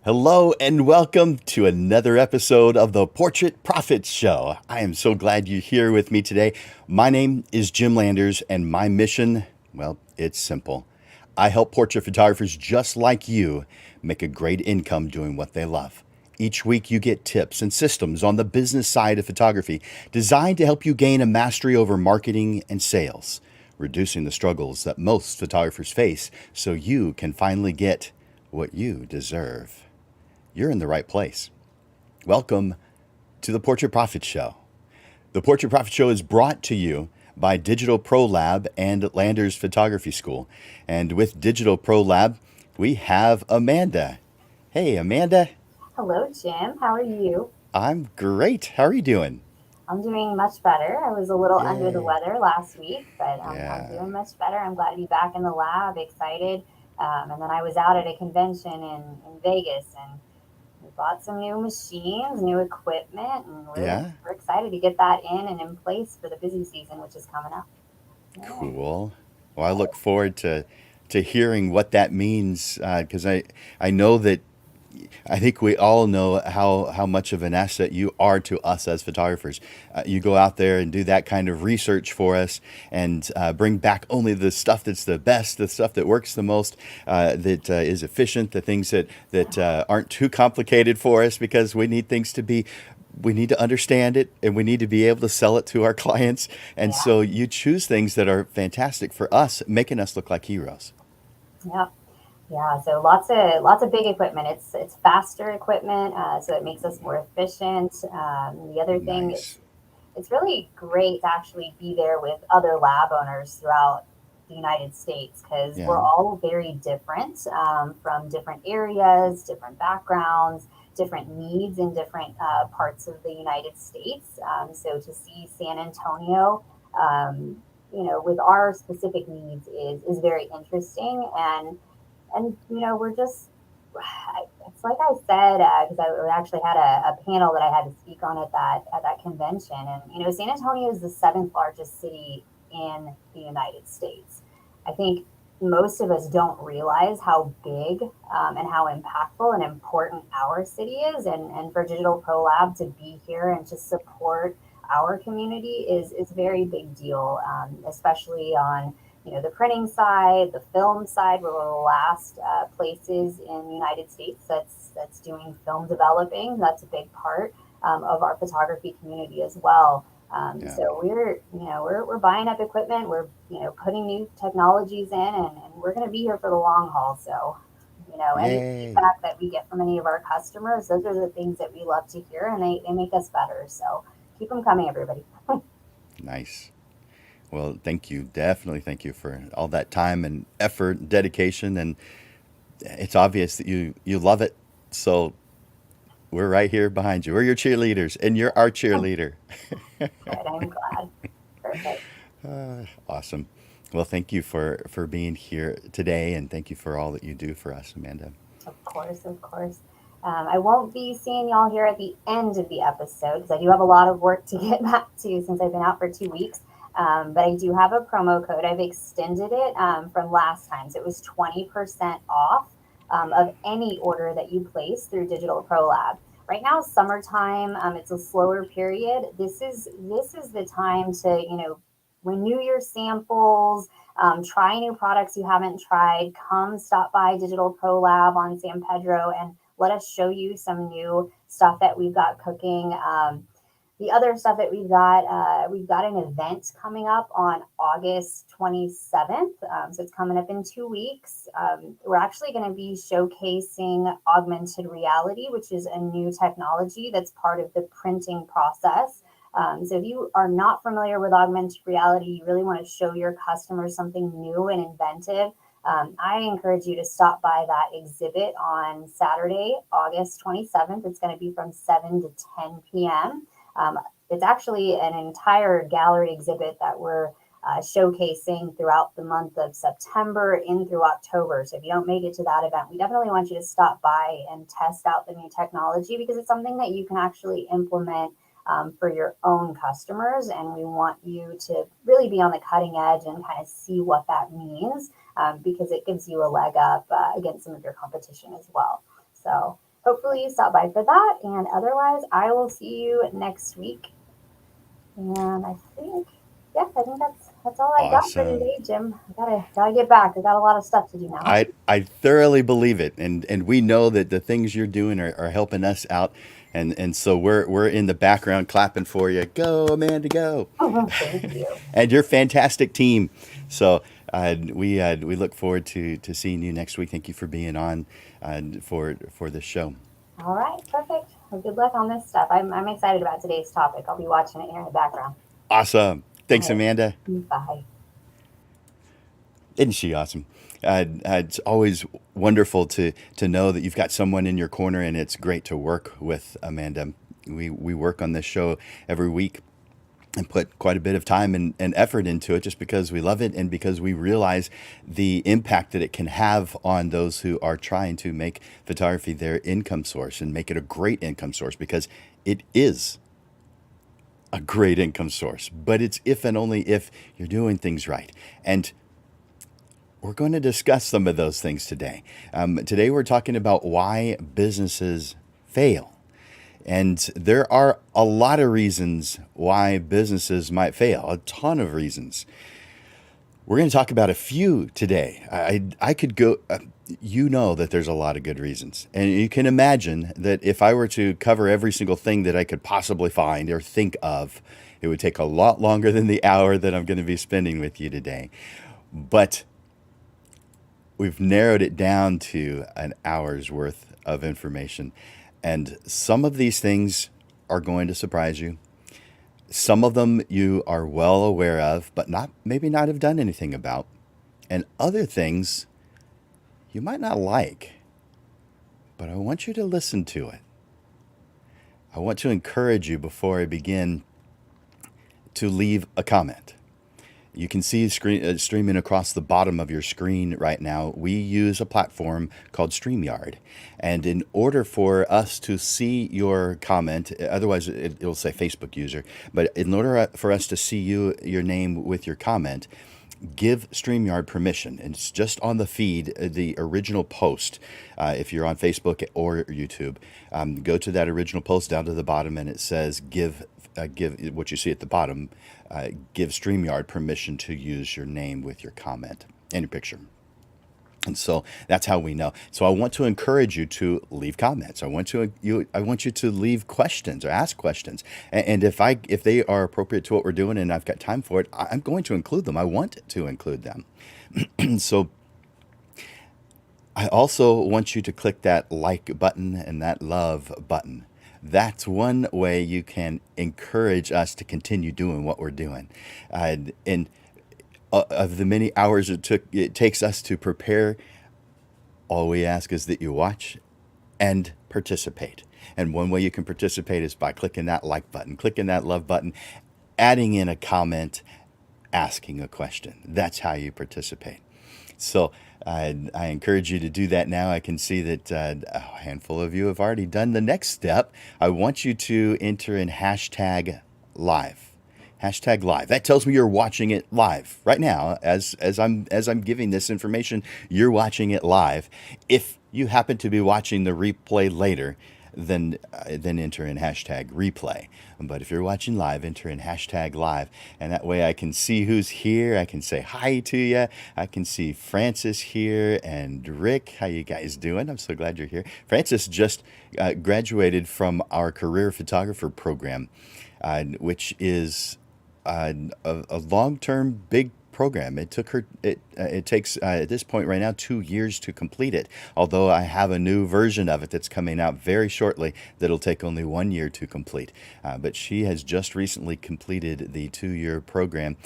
Hello and welcome to another episode of the Portrait Profits Show. I am so glad you're here with me today. My name is Jim Landers, and my mission, well, it's simple. I help portrait photographers just like you make a great income doing what they love. Each week, you get tips and systems on the business side of photography designed to help you gain a mastery over marketing and sales, reducing the struggles that most photographers face so you can finally get what you deserve. You're in the right place. Welcome to the Portrait Profit Show. The Portrait Profit Show is brought to you by Digital Pro Lab and Landers Photography School. And with Digital Pro Lab, we have Amanda. Hey, Amanda. Hello, Jim. How are you? I'm great. How are you doing? I'm doing much better. I was a little under the Yay. weather last week, but I'm Yeah. doing much better. I'm glad to be back in the lab, excited. And then I was out at a convention in Vegas and we bought some new machines, new equipment, and we're, Yeah. we're excited to get that in and in place for the busy season, which is coming up. Yeah. Cool. Well, I look forward to hearing what that means because I know that I think we all know how much of an asset you are to us as photographers. You go out there and do that kind of research for us and bring back only the stuff that's the best, the stuff that works the most, that is efficient, the things that aren't too complicated for us because we need to understand it and we need to be able to sell it to our clients. And Yeah. so you choose things that are fantastic for us, making us look like heroes. Yeah. Yeah, so lots of big equipment. It's faster equipment, so it makes us more efficient. The other thing, Nice. it's really great to actually be there with other lab owners throughout the United States because Yeah. we're all very different from different areas, different backgrounds, different needs in different parts of the United States. So to see San Antonio, um, with our specific needs is very interesting and we're just it's like I said because I actually had a panel that I had to speak on at that convention, and San Antonio is the seventh largest city in the United States. I think most of us don't realize how big and how impactful and important our city is, and for Digital Pro Lab to be here and to support our community is a very big deal, especially on the printing side, the film side. We're one of the last places in the United States that's doing film developing. That's a big part of our photography community as well. Yeah. So we're buying up equipment. We're putting new technologies in, and we're going to be here for the long haul. So any Yay. feedback that we get from any of our customers, those are the things that we love to hear, and they make us better. So keep them coming, everybody. Nice. Well, thank you. Definitely thank you for all that time and effort, dedication, and it's obvious that you love it. So we're right here behind you. We're your cheerleaders, and you're our cheerleader. Good. I'm glad. Perfect. Awesome. Well, thank you for being here today, and thank you for all that you do for us, Amanda. Of course, of course. I won't be seeing y'all here at the end of the episode because I do have a lot of work to get back to since I've been out for 2 weeks. But I do have a promo code. I've extended it from last time. So it was 20% off of any order that you place through Digital Pro Lab. Right now, summertime. It's a slower period. This is the time to renew your samples, try new products you haven't tried. Come stop by Digital Pro Lab on San Pedro and let us show you some new stuff that we've got cooking. The other stuff that we've got an event coming up on August 27th. So it's coming up in 2 weeks. We're actually going to be showcasing augmented reality, which is a new technology that's part of the printing process. So if you are not familiar with augmented reality, you really want to show your customers something new and inventive. I encourage you to stop by that exhibit on Saturday, August 27th. It's going to be from 7 to 10 p.m. Um, it's actually an entire gallery exhibit that we're showcasing throughout the month of September in through October. So if you don't make it to that event, we definitely want you to stop by and test out the new technology because it's something that you can actually implement for your own customers. And we want you to really be on the cutting edge and kind of see what that means because it gives you a leg up against some of your competition as well. So hopefully you stop by for that. And otherwise, I will see you next week. And I think that's all I got for Awesome. today, Jim. I gotta get back. I got a lot of stuff to do now. I thoroughly believe it, and we know that the things you're doing are helping us out, and so we're in the background clapping for you. Go, Amanda, go! Thank you. And your fantastic team. So we look forward to seeing you next week. Thank you for being on for this show. All right, perfect. Well, good luck on this stuff. I'm excited about today's topic. I'll be watching it here in the background. Awesome. All Thanks, Amanda. right, bye. Isn't she awesome? It's always wonderful to know that you've got someone in your corner, and it's great to work with Amanda. We work on this show every week and put quite a bit of time and effort into it just because we love it and because we realize the impact that it can have on those who are trying to make photography their income source and make it a great income source, because it is a great income source, but it's if and only if you're doing things right. And we're going to discuss some of those things today. Today, we're talking about why businesses fail. And there are a lot of reasons why businesses might fail, a ton of reasons. We're going to talk about a few today. I could go, you know, that there's a lot of good reasons. And you can imagine that if I were to cover every single thing that I could possibly find or think of, it would take a lot longer than the hour that I'm going to be spending with you today. But we've narrowed it down to an hour's worth of information. And some of these things are going to surprise you. Some of them you are well aware of, but maybe not have done anything about. And other things you might not like, but I want you to listen to it. I want to encourage you before I begin to leave a comment. You can see streaming across the bottom of your screen right now. We use a platform called StreamYard. And in order for us to see your comment, otherwise it'll say Facebook user, but in order for us to see your name with your comment, give StreamYard permission. And it's just on the feed, the original post. If you're on Facebook or YouTube, go to that original post down to the bottom, and it says give what you see at the bottom. Give StreamYard permission to use your name with your comment and your picture. And so that's how we know. So I want to encourage you to leave comments. I want you to leave questions or ask questions. And if they are appropriate to what we're doing and I've got time for it, I'm going to include them. I want to include them. So I also want you to click that like button and that love button. That's one way you can encourage us to continue doing what we're doing. And of the many hours it takes us to prepare, all we ask is that you watch and participate. And one way you can participate is by clicking that like button, clicking that love button, adding in a comment, asking a question. That's how you participate. So I encourage you to do that now. I can see that a handful of you have already done the next step. I want you to enter in hashtag live. Hashtag live. That tells me you're watching it live right now. As I'm giving this information, you're watching it live. If you happen to be watching the replay later, then enter in hashtag replay. But if you're watching live, enter in hashtag live, and that way I can see who's here. I can say hi to you. I can see Francis here and Rick. How you guys doing? I'm so glad you're here. Francis just graduated from our career photographer program, which is a long-term big program. It took her. It takes at this point right now 2 years to complete it. Although I have a new version of it that's coming out very shortly that'll take only 1 year to complete. But she has just recently completed the 2-year program.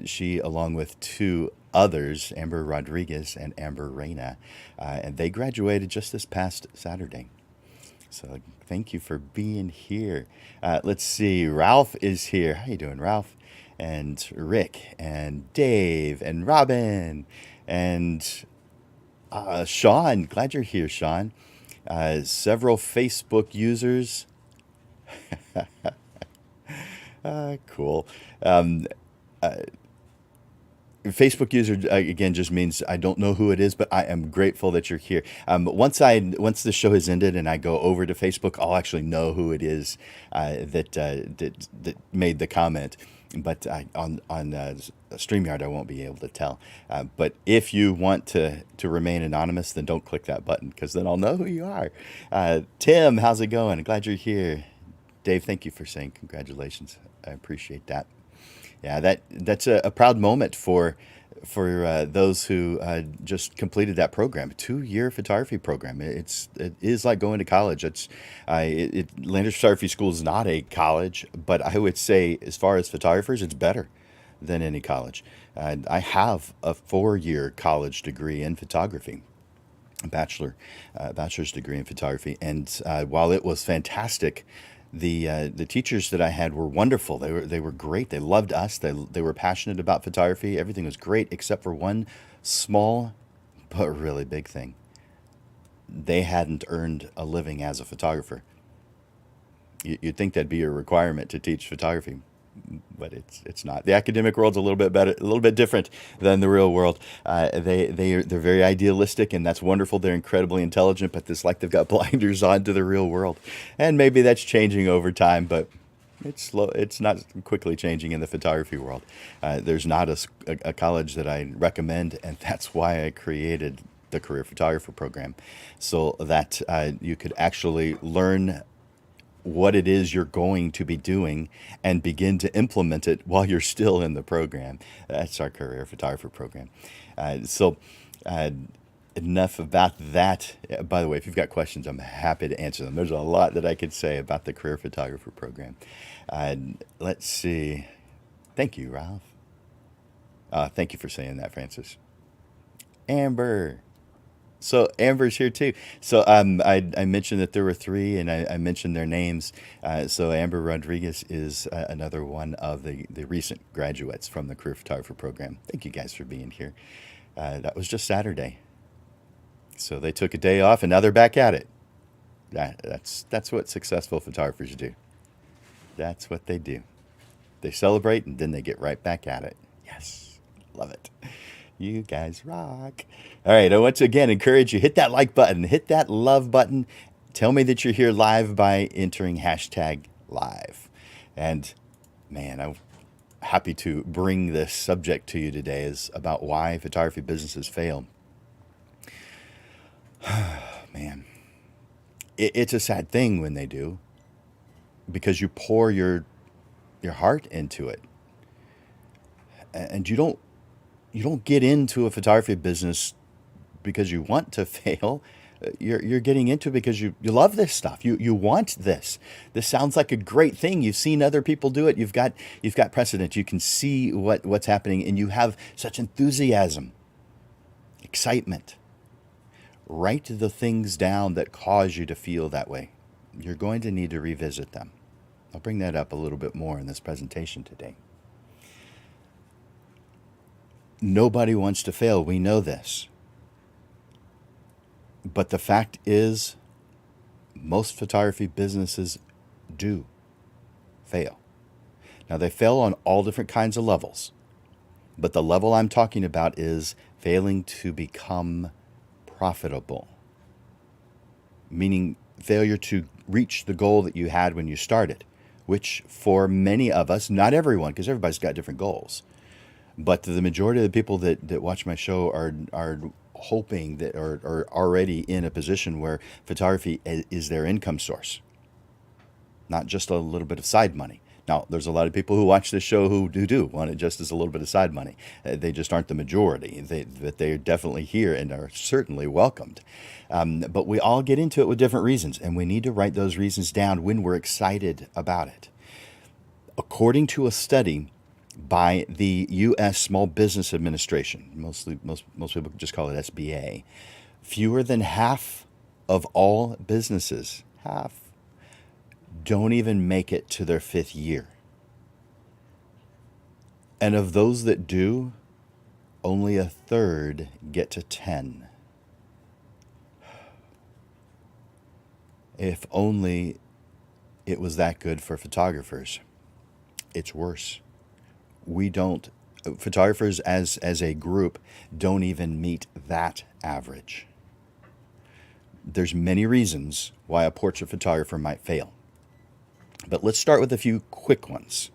She, along with two others, Amber Rodriguez and Amber Reyna, and they graduated just this past Saturday. So thank you for being here. Let's see. Ralph is here. How you doing, Ralph? And Rick and Dave and Robin and Sean. Glad you're here, Sean. Several Facebook users. Cool. Facebook user again just means I don't know who it is, but I am grateful that you're here. Once the show has ended and I go over to Facebook, I'll actually know who it is that made the comment. But on Streamyard, I won't be able to tell. But if you want to remain anonymous, then don't click that button because then I'll know who you are. Tim, how's it going? Glad you're here. Dave, thank you for saying congratulations. I appreciate that. Yeah, that's a proud moment for those who just completed that program, a 2-year photography program. It is like going to college. Landers Photography School is not a college, but I would say as far as photographers, it's better than any college. I have a 4-year college degree in photography, a bachelor's degree in photography, and while it was fantastic, the teachers that I had were wonderful. They were great. They loved us. They were passionate about photography. Everything was great except for one small but really big thing. They hadn't earned a living as a photographer. You'd think that'd be a requirement to teach photography, but it's not. The academic world's a little bit better, a little bit different than the real world. They're very idealistic, and that's wonderful. They're incredibly intelligent, but it's like they've got blinders on to the real world, and maybe that's changing over time, but it's slow. It's not quickly changing in the photography world. There's not a college that I recommend, and that's why I created the Career Photographer program, so that you could actually learn what it is you're going to be doing and begin to implement it while you're still in the program. That's our Career Photographer program. So enough about that. By the way, if you've got questions, I'm happy to answer them. There's a lot that I could say about the Career Photographer program. Let's see. Thank you, Ralph. Thank you for saying that, Francis. Amber. So Amber's here too. So I mentioned that there were 3, and I mentioned their names. So Amber Rodriguez is another one of the recent graduates from the Career Photographer program. Thank you guys for being here. That was just Saturday. So they took a day off, and now they're back at it. That's what successful photographers do. That's what they do. They celebrate, and then they get right back at it. Yes, love it. You guys rock. All right, I want to again encourage you, hit that like button, hit that love button. Tell me that you're here live by entering #live. And man, I'm happy to bring this subject to you today is about why photography businesses fail. Man, it's a sad thing when they do, because you pour your heart into it, and you don't get into a photography business because you want to fail. You're getting into it because you love this stuff. You want this. This sounds like a great thing. You've seen other people do it. You've got precedent. You can see what's happening, and you have such enthusiasm, excitement. Write the things down that cause you to feel that way. You're going to need to revisit them. I'll bring that up a little bit more in this presentation today. Nobody wants to fail. We know this. But the fact is, most photography businesses do fail. Now, they fail on all different kinds of levels. But the level I'm talking about is failing to become profitable. Meaning failure to reach the goal that you had when you started, which for many of us, not everyone, because everybody's got different goals, but the majority of the people that watch my show are hoping that are already in a position where photography is their income source, not just a little bit of side money. Now, there's a lot of people who watch this show who do want it just as a little bit of side money. They just aren't the majority. They're definitely here and are certainly welcomed. But we all get into it with different reasons, and we need to write those reasons down when we're excited about it. According to a study by the U.S. Small Business Administration, most people just call it SBA, fewer than half of all businesses, don't even make it to their 5th year. And of those that do, only a third get to 10. If only it was that good for photographers. It's worse. We don't Photographers as a group don't even meet that average. There's many reasons why a portrait photographer might fail. But let's start with a few quick ones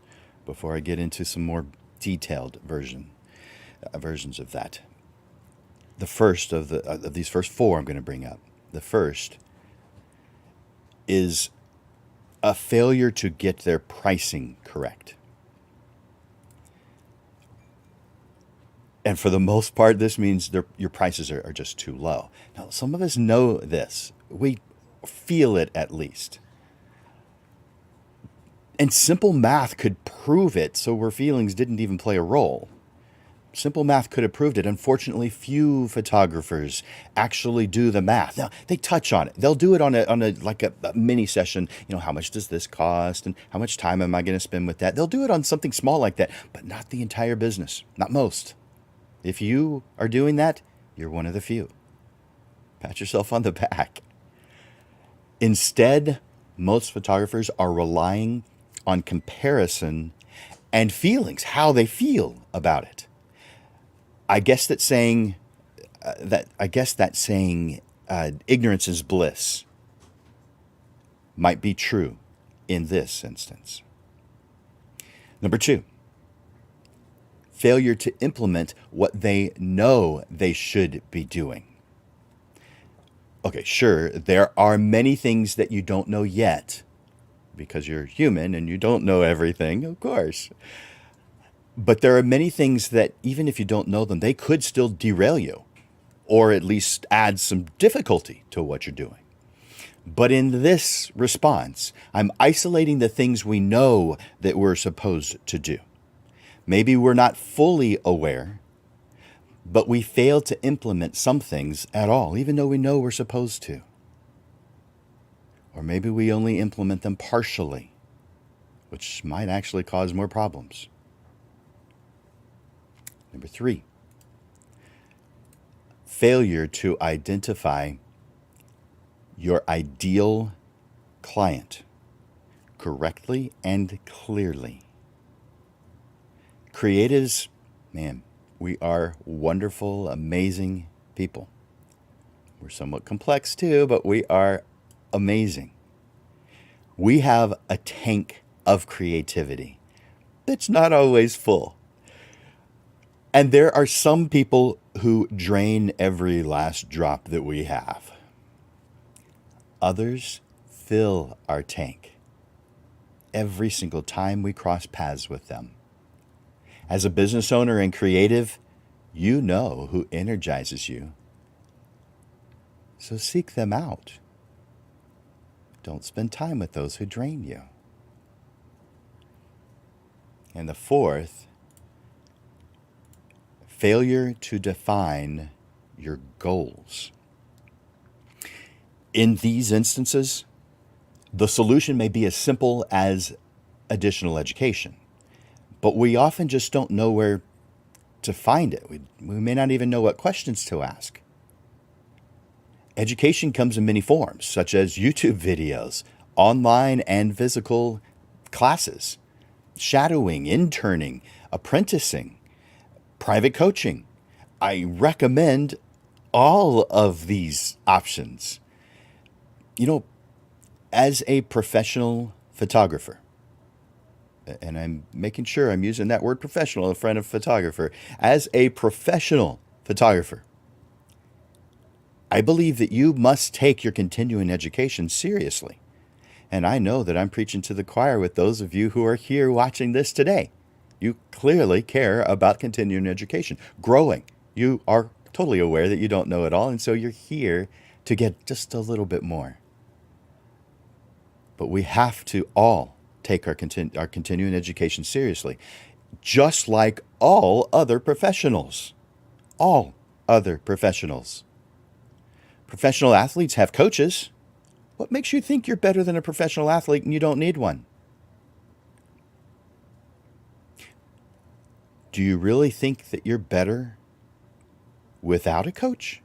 before I get into some more detailed versions of that. The first of these first four I'm going to bring up. The first is a failure to get their pricing correct. And for the most part, this means your prices are just too low. Now, some of us know this. We feel it at least. And simple math could prove it, so our feelings didn't even play a role. Simple math could have proved it. Unfortunately, few photographers actually do the math. Now, they touch on it. They'll do it on a mini session. How much does this cost, and how much time am I going to spend with that? They'll do it on something small like that, but not the entire business. Not most. If you are doing that, you're one of the few. Pat yourself on the back. Instead, most photographers are relying on comparison and feelings, how they feel about it. I guess that saying ignorance is bliss might be true in this instance. Number two, failure to implement what they know they should be doing. Okay, sure, there are many things that you don't know yet because you're human and you don't know everything, of course. But there are many things that even if you don't know them, they could still derail you or at least add some difficulty to what you're doing. But in this response, I'm isolating the things we know that we're supposed to do. Maybe we're not fully aware, but we fail to implement some things at all, even though we know we're supposed to. Or maybe we only implement them partially, which might actually cause more problems. Number three, failure to identify your ideal client correctly and clearly. Creatives, man, we are wonderful, amazing people. We're somewhat complex too, but we are amazing. We have a tank of creativity that's not always full. And there are some people who drain every last drop that we have. Others fill our tank every single time we cross paths with them. As a business owner and creative, you know who energizes you. So seek them out. Don't spend time with those who drain you. And the fourth, failure to define your goals. In these instances, the solution may be as simple as additional education. But we often just don't know where to find it. We may not even know what questions to ask. Education comes in many forms, such as YouTube videos, online and physical classes, shadowing, interning, apprenticing, private coaching. I recommend all of these options. As a professional photographer, and I'm making sure I'm using that word professional in front of photographer. As a professional photographer, I believe that you must take your continuing education seriously. And I know that I'm preaching to the choir with those of you who are here watching this today. You clearly care about continuing education, growing. You are totally aware that you don't know it all, and so you're here to get just a little bit more. But we have to all take our continuing education seriously, just like all other professionals. All other professionals. Professional athletes have coaches. What makes you think you're better than a professional athlete and you don't need one? Do you really think that you're better without a coach?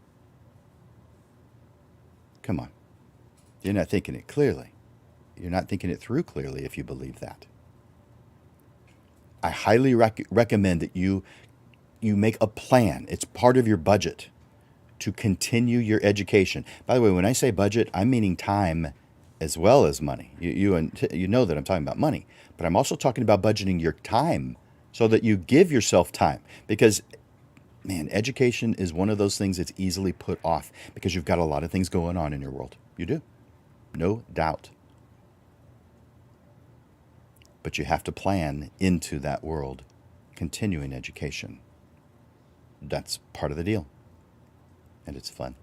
Come on. You're not thinking it clearly. You're not thinking it through clearly if you believe that. I highly recommend that you make a plan. It's part of your budget to continue your education. By the way, when I say budget, I'm meaning time as well as money. You know that I'm talking about money, but I'm also talking about budgeting your time so that you give yourself time. Because, man, education is one of those things that's easily put off because you've got a lot of things going on in your world. You do, no doubt. But you have to plan into that world continuing education. That's part of the deal. And it's fun.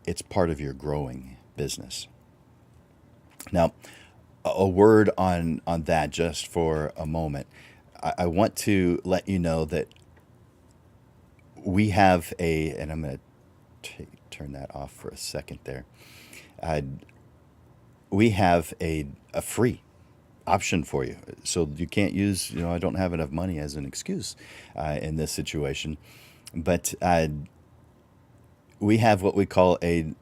It's part of your growing business. Now, a word on that just for a moment. I want to let you know that we have and I'm going to turn that off for a second there. We have a free option for you. So you can't use, I don't have enough money as an excuse in this situation. But we have what we call a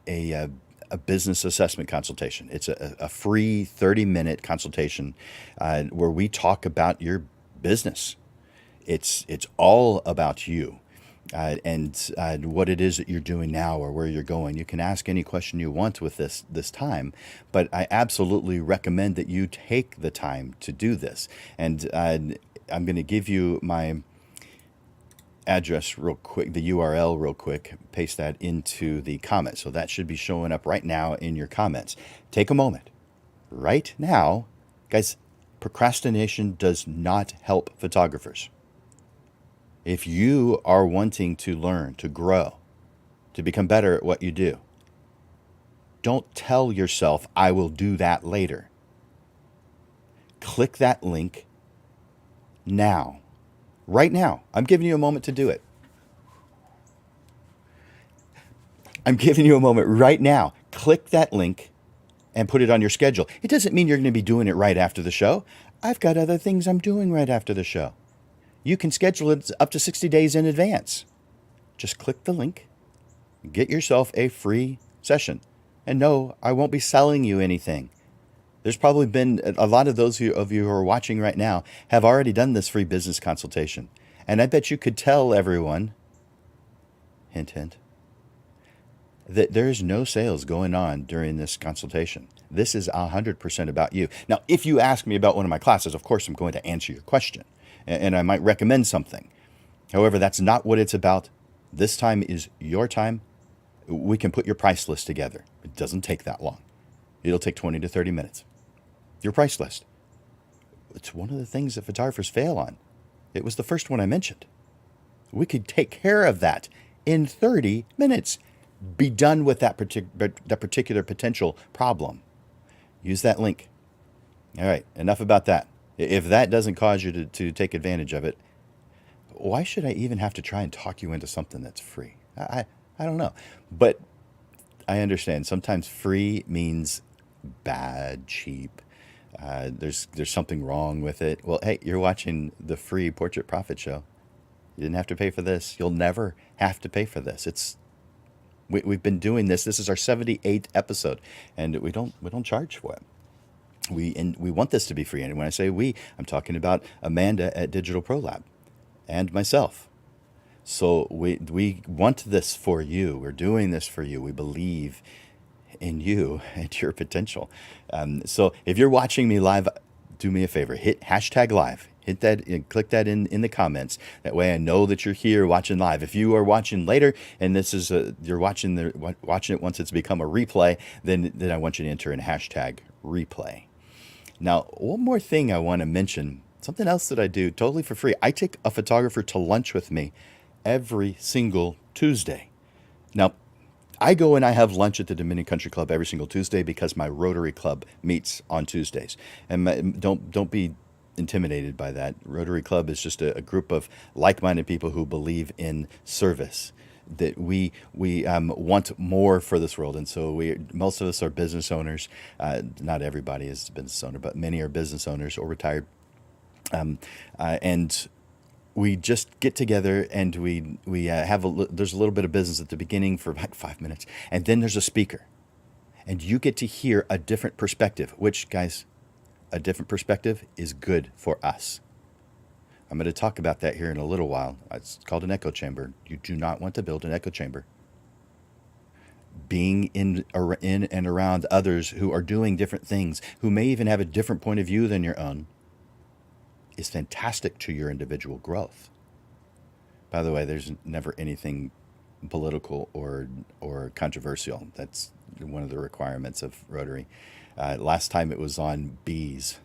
business assessment consultation. It's a free 30-minute consultation where we talk about your business. It's all about you and what it is that you're doing now or where you're going. You can ask any question you want with this time, but I absolutely recommend that you take the time to do this. And I'm going to give you my address real quick, the URL real quick, paste that into the comments. So that should be showing up right now in your comments. Take a moment right now. Guys, procrastination does not help photographers. If you are wanting to learn, to grow, to become better at what you do, don't tell yourself, I will do that later. Click that link now. Right now. I'm giving you a moment to do it. I'm giving you a moment right now. Click that link and put it on your schedule. It doesn't mean you're going to be doing it right after the show. I've got other things I'm doing right after the show. You can schedule it up to 60 days in advance. Just click the link, get yourself a free session. And no, I won't be selling you anything. There's probably been a lot of those of you who are watching right now have already done this free business consultation. And I bet you could tell everyone, hint, hint, that there's no sales going on during this consultation. This is 100% about you. Now, if you ask me about one of my classes, of course, I'm going to answer your question. And I might recommend something. However, that's not what it's about. This time is your time. We can put your price list together. It doesn't take that long. It'll take 20 to 30 minutes. Your price list. It's one of the things that photographers fail on. It was the first one I mentioned. We could take care of that in 30 minutes. Be done with that particular potential problem. Use that link. All right, enough about that. If that doesn't cause you to take advantage of it, why should I even have to try and talk you into something that's free? I don't know. But I understand. Sometimes free means bad, cheap. There's something wrong with it. Well, hey, you're watching the free Portrait Profit Show. You didn't have to pay for this. You'll never have to pay for this. We've been doing this. This is our 78th episode, and we don't charge for it. We want this to be free. And when I say we, I'm talking about Amanda at Digital Pro Lab and myself. So we want this for you. We're doing this for you. We believe in you and your potential. So if you're watching me live, do me a favor. Hit #live. Hit that and click that in the comments. That way I know that you're here watching live. If you are watching later and this is you're watching it once it's become a replay, then I want you to enter in #replay. Now, one more thing I want to mention, something else that I do totally for free. I take a photographer to lunch with me every single Tuesday. Now, I go and I have lunch at the Dominion Country Club every single Tuesday because my Rotary Club meets on Tuesdays. And don't be intimidated by that. Rotary Club is just a group of like-minded people who believe in service. That we want more for this world, and so most of us are business owners. Not everybody is a business owner, but many are business owners or retired. And we just get together and we have there's a little bit of business at the beginning for like 5 minutes, and then there's a speaker, and you get to hear a different perspective. Which, guys, a different perspective is good for us. I'm going to talk about that here in a little while. It's called an echo chamber. You do not want to build an echo chamber. Being in and around others who are doing different things, who may even have a different point of view than your own, is fantastic to your individual growth. By the way, there's never anything political or controversial. That's one of the requirements of Rotary. Last time it was on bees.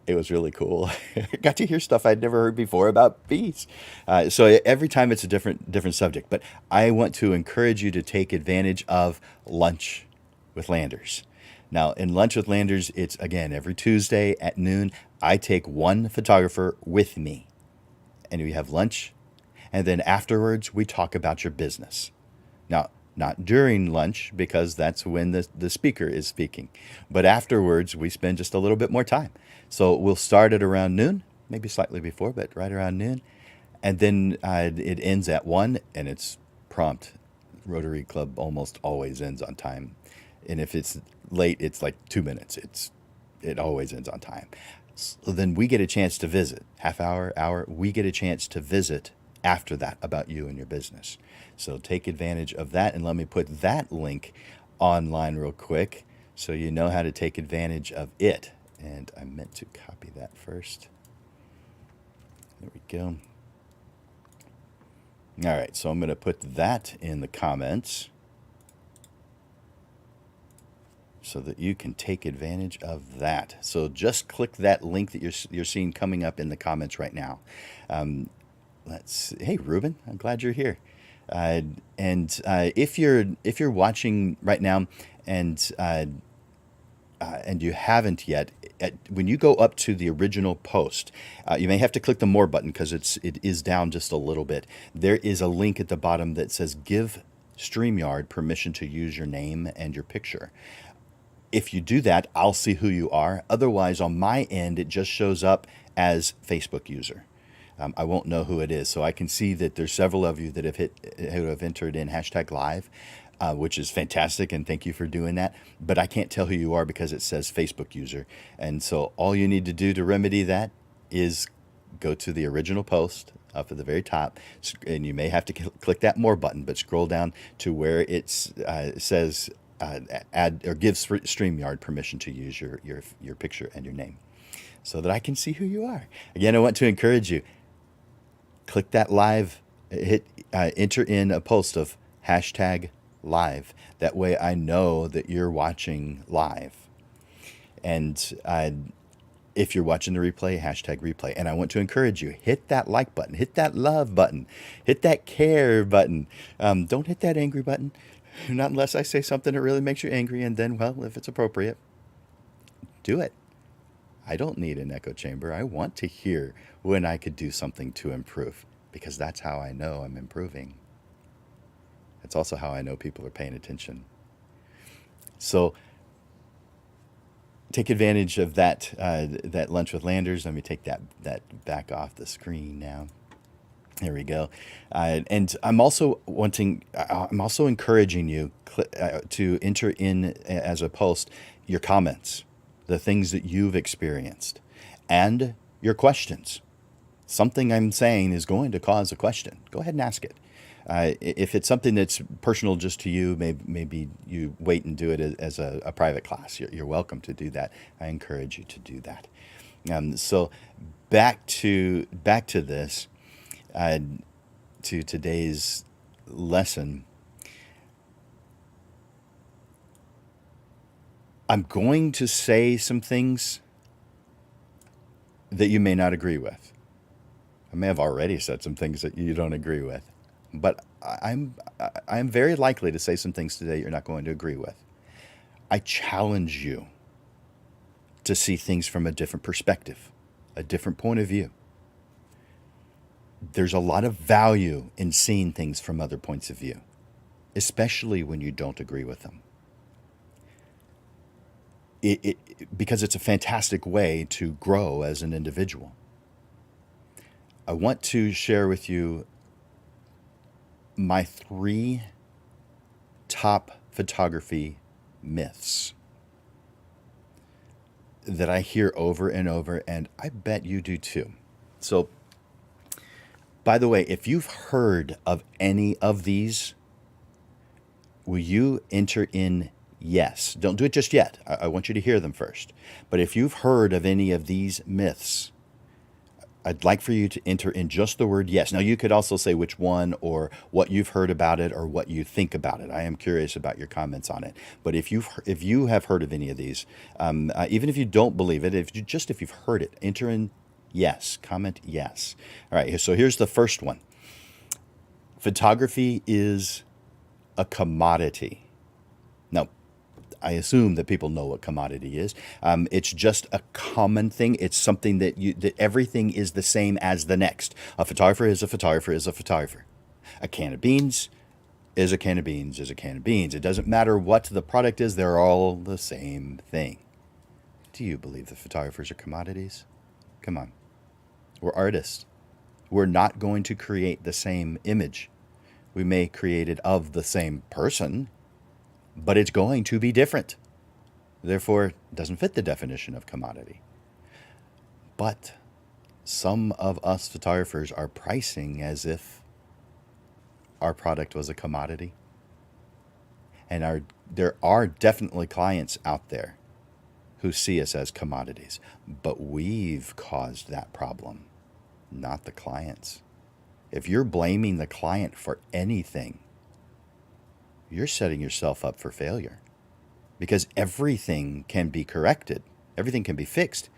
It was really cool. I got to hear stuff I'd never heard before about bees. So every time it's a different subject. But I want to encourage you to take advantage of Lunch with Landers. Now, in Lunch with Landers, it's again every Tuesday at noon. I take one photographer with me, and we have lunch, and then afterwards we talk about your business. Now, not during lunch because that's when the speaker is speaking, but afterwards we spend just a little bit more time. So we'll start at around noon, maybe slightly before, but right around noon, and then it ends at 1, and it's prompt. Rotary Club almost always ends on time, and if it's late, it's like 2 minutes. It always ends on time. So then we get a chance to visit, half hour, hour. We get a chance to visit after that about you and your business. So take advantage of that, and let me put that link online real quick so you know how to take advantage of it. And I meant to copy that first. There we go. All right, so I'm going to put that in the comments so that you can take advantage of that. So just click that link that you're seeing coming up in the comments right now. Hey, Ruben, I'm glad you're here. And if you're watching right now and you haven't yet, when you go up to the original post, you may have to click the more button because it is down just a little bit. There is a link at the bottom that says give StreamYard permission to use your name and your picture. If you do that, I'll see who you are. Otherwise, on my end, it just shows up as Facebook user. I won't know who it is. So I can see that there's several of you that who have entered in #live, which is fantastic, and thank you for doing that. But I can't tell who you are because it says Facebook user. And so all you need to do to remedy that is go to the original post up at the very top, and you may have to click that more button, but scroll down to where it says add or give StreamYard permission to use your picture and your name so that I can see who you are. Again, I want to encourage you. Click that live, enter in a post of #live. That way I know that you're watching live. And if you're watching the replay, #replay. And I want to encourage you, hit that like button, hit that love button, hit that care button. Don't hit that angry button, not unless I say something that really makes you angry. And then, well, if it's appropriate, do it. I don't need an echo chamber. I want to hear when I could do something to improve, because that's how I know I'm improving. That's also how I know people are paying attention. So take advantage of that Lunch with Landers. Let me take that back off the screen now. There we go. And I'm also encouraging you to enter in as a post your comments, the things that you've experienced, and your questions. Something I'm saying is going to cause a question. Go ahead and ask it. If it's something that's personal just to you, maybe you wait and do it as a private class. You're welcome to do that. I encourage you to do that. So back to this, to today's lesson. I'm going to say some things that you may not agree with. I may have already said some things that you don't agree with, but I'm very likely to say some things today you're not going to agree with. I challenge you to see things from a different perspective, a different point of view. There's a lot of value in seeing things from other points of view, especially when you don't agree with them. Because it's a fantastic way to grow as an individual. I want to share with you my 3 top photography myths. that I hear over and over, and I bet you do too. So, by the way, if you've heard of any of these, will you enter in yes? Don't do it just yet. I want you to hear them first. But if you've heard of any of these myths, I'd like for you to enter in just the word yes. Now, you could also say which one or what you've heard about it or what you think about it. I am curious about your comments on it. But if you have heard of any of these, even if you don't believe it, if you've heard it, enter in yes. Comment yes. All right. So here's the first one. Photography is a commodity. Now, I assume that people know what commodity is. It's just a common thing. It's something that everything is the same as the next. A photographer is a photographer is a photographer. A can of beans is a can of beans is a can of beans. It doesn't matter what the product is. They're all the same thing. Do you believe that photographers are commodities? Come on. We're artists. We're not going to create the same image. We may create it of the same person, but it's going to be different. Therefore, it doesn't fit the definition of commodity. But some of us photographers are pricing as if our product was a commodity. And there are definitely clients out there who see us as commodities. But we've caused that problem, not the clients. If you're blaming the client for anything, you're setting yourself up for failure, because everything can be corrected. Everything can be fixed.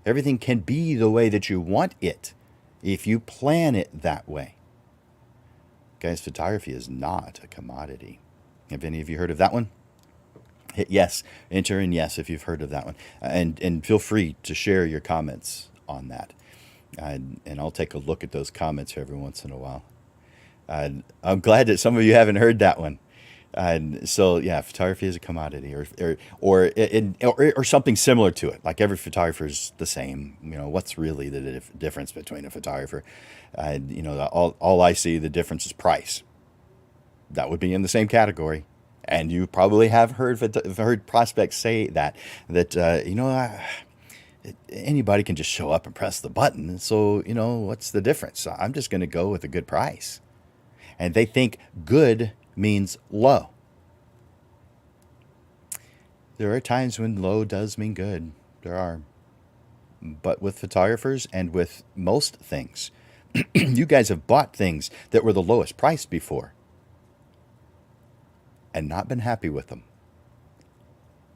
Everything can be the way that you want it if you plan it that way. Guys, photography is not a commodity. Have any of you heard of that one? Hit yes. Enter in yes if you've heard of that one. And feel free to share your comments on that. And I'll take a look at those comments every once in a while. I'm glad that some of you haven't heard that one. So yeah, photography is a commodity, or something similar to it. Like every photographer is the same. What's really the difference between a photographer? All I see the difference is price. That would be in the same category. And you probably have heard prospects say that anybody can just show up and press the button. So what's the difference? I'm just going to go with a good price. And they think good means low. There are times when low does mean good. There are. But with photographers and with most things, you guys have bought things that were the lowest price before and not been happy with them.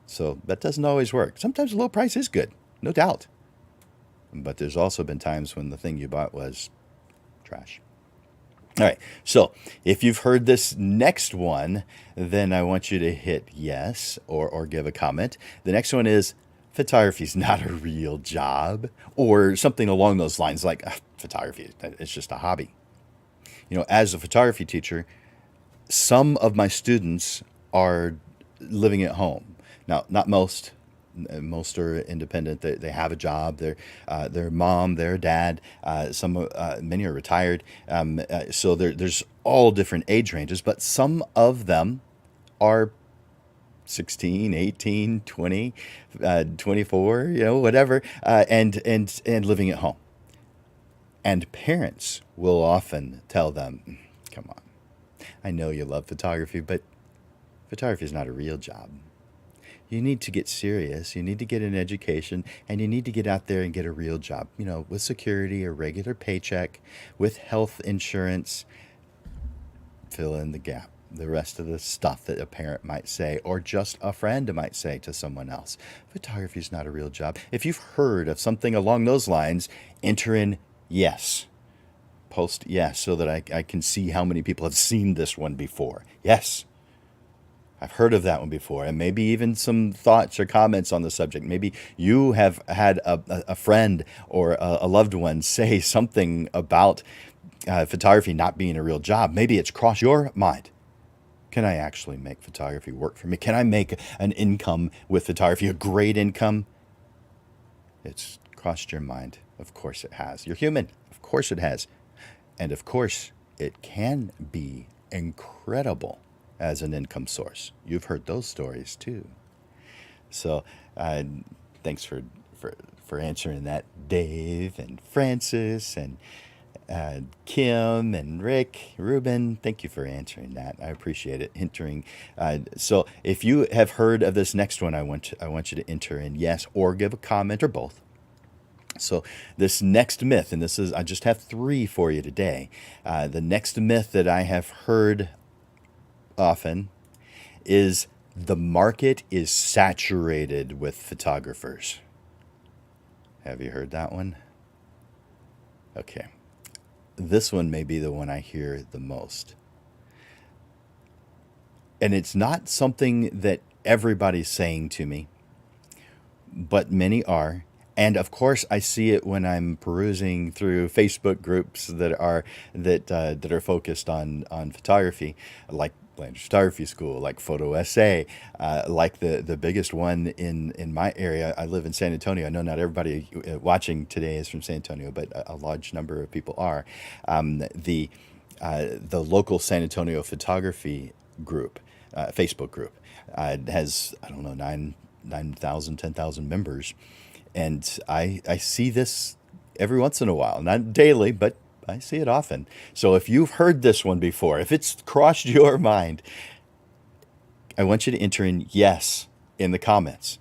So that doesn't always work. Sometimes low price is good, no doubt. But there's also been times when the thing you bought was trash. All right, so if you've heard this next one, then I want you to hit yes or give a comment. The next one is photography is not a real job, or something along those lines, like photography, it's just a hobby. As a photography teacher, some of my students are living at home. Now, not most. Most are independent. They have a job. They're mom, they're dad. Many are retired. So there's all different age ranges, but some of them are 16, 18, 20, 24, whatever, and living at home. And parents will often tell them, come on, I know you love photography, but photography is not a real job. You need to get serious. You need to get an education, and you need to get out there and get a real job, with security, a regular paycheck, with health insurance. Fill in the gap. The rest of the stuff that a parent might say, or just a friend might say to someone else. Photography is not a real job. If you've heard of something along those lines, enter in yes. Post yes, so that I can see how many people have seen this one before. Yes. I've heard of that one before, and maybe even some thoughts or comments on the subject. Maybe you have had a friend or a loved one say something about photography not being a real job. Maybe it's crossed your mind. Can I actually make photography work for me? Can I make an income with photography, a great income? It's crossed your mind. Of course it has. You're human. Of course it has. And of course it can be incredible as an income source. You've heard those stories too. So thanks for for answering that, Dave and Francis and Kim and Rick, Ruben. Thank you for answering that. I appreciate it. Entering. So if you have heard of this next one, I want you to enter in yes or give a comment or both. So this next myth, and I just have 3 for you today. The next myth that I have heard often is the market is saturated with photographers. Have you heard that one? Okay. This one may be the one I hear the most. And it's not something that everybody's saying to me, but many are. And of course, I see it when I'm perusing through Facebook groups that are focused on photography, like Landers Photography School, like Photo SA, like the biggest one in my area. I live in San Antonio. I know not everybody watching today is from San Antonio, but a large number of people are. The local San Antonio photography group, Facebook group, has, I don't know, 9,000, 10,000 members. And I see this every once in a while, not daily, but I see it often. So if you've heard this one before, if it's crossed your mind, I want you to enter in yes in the comments.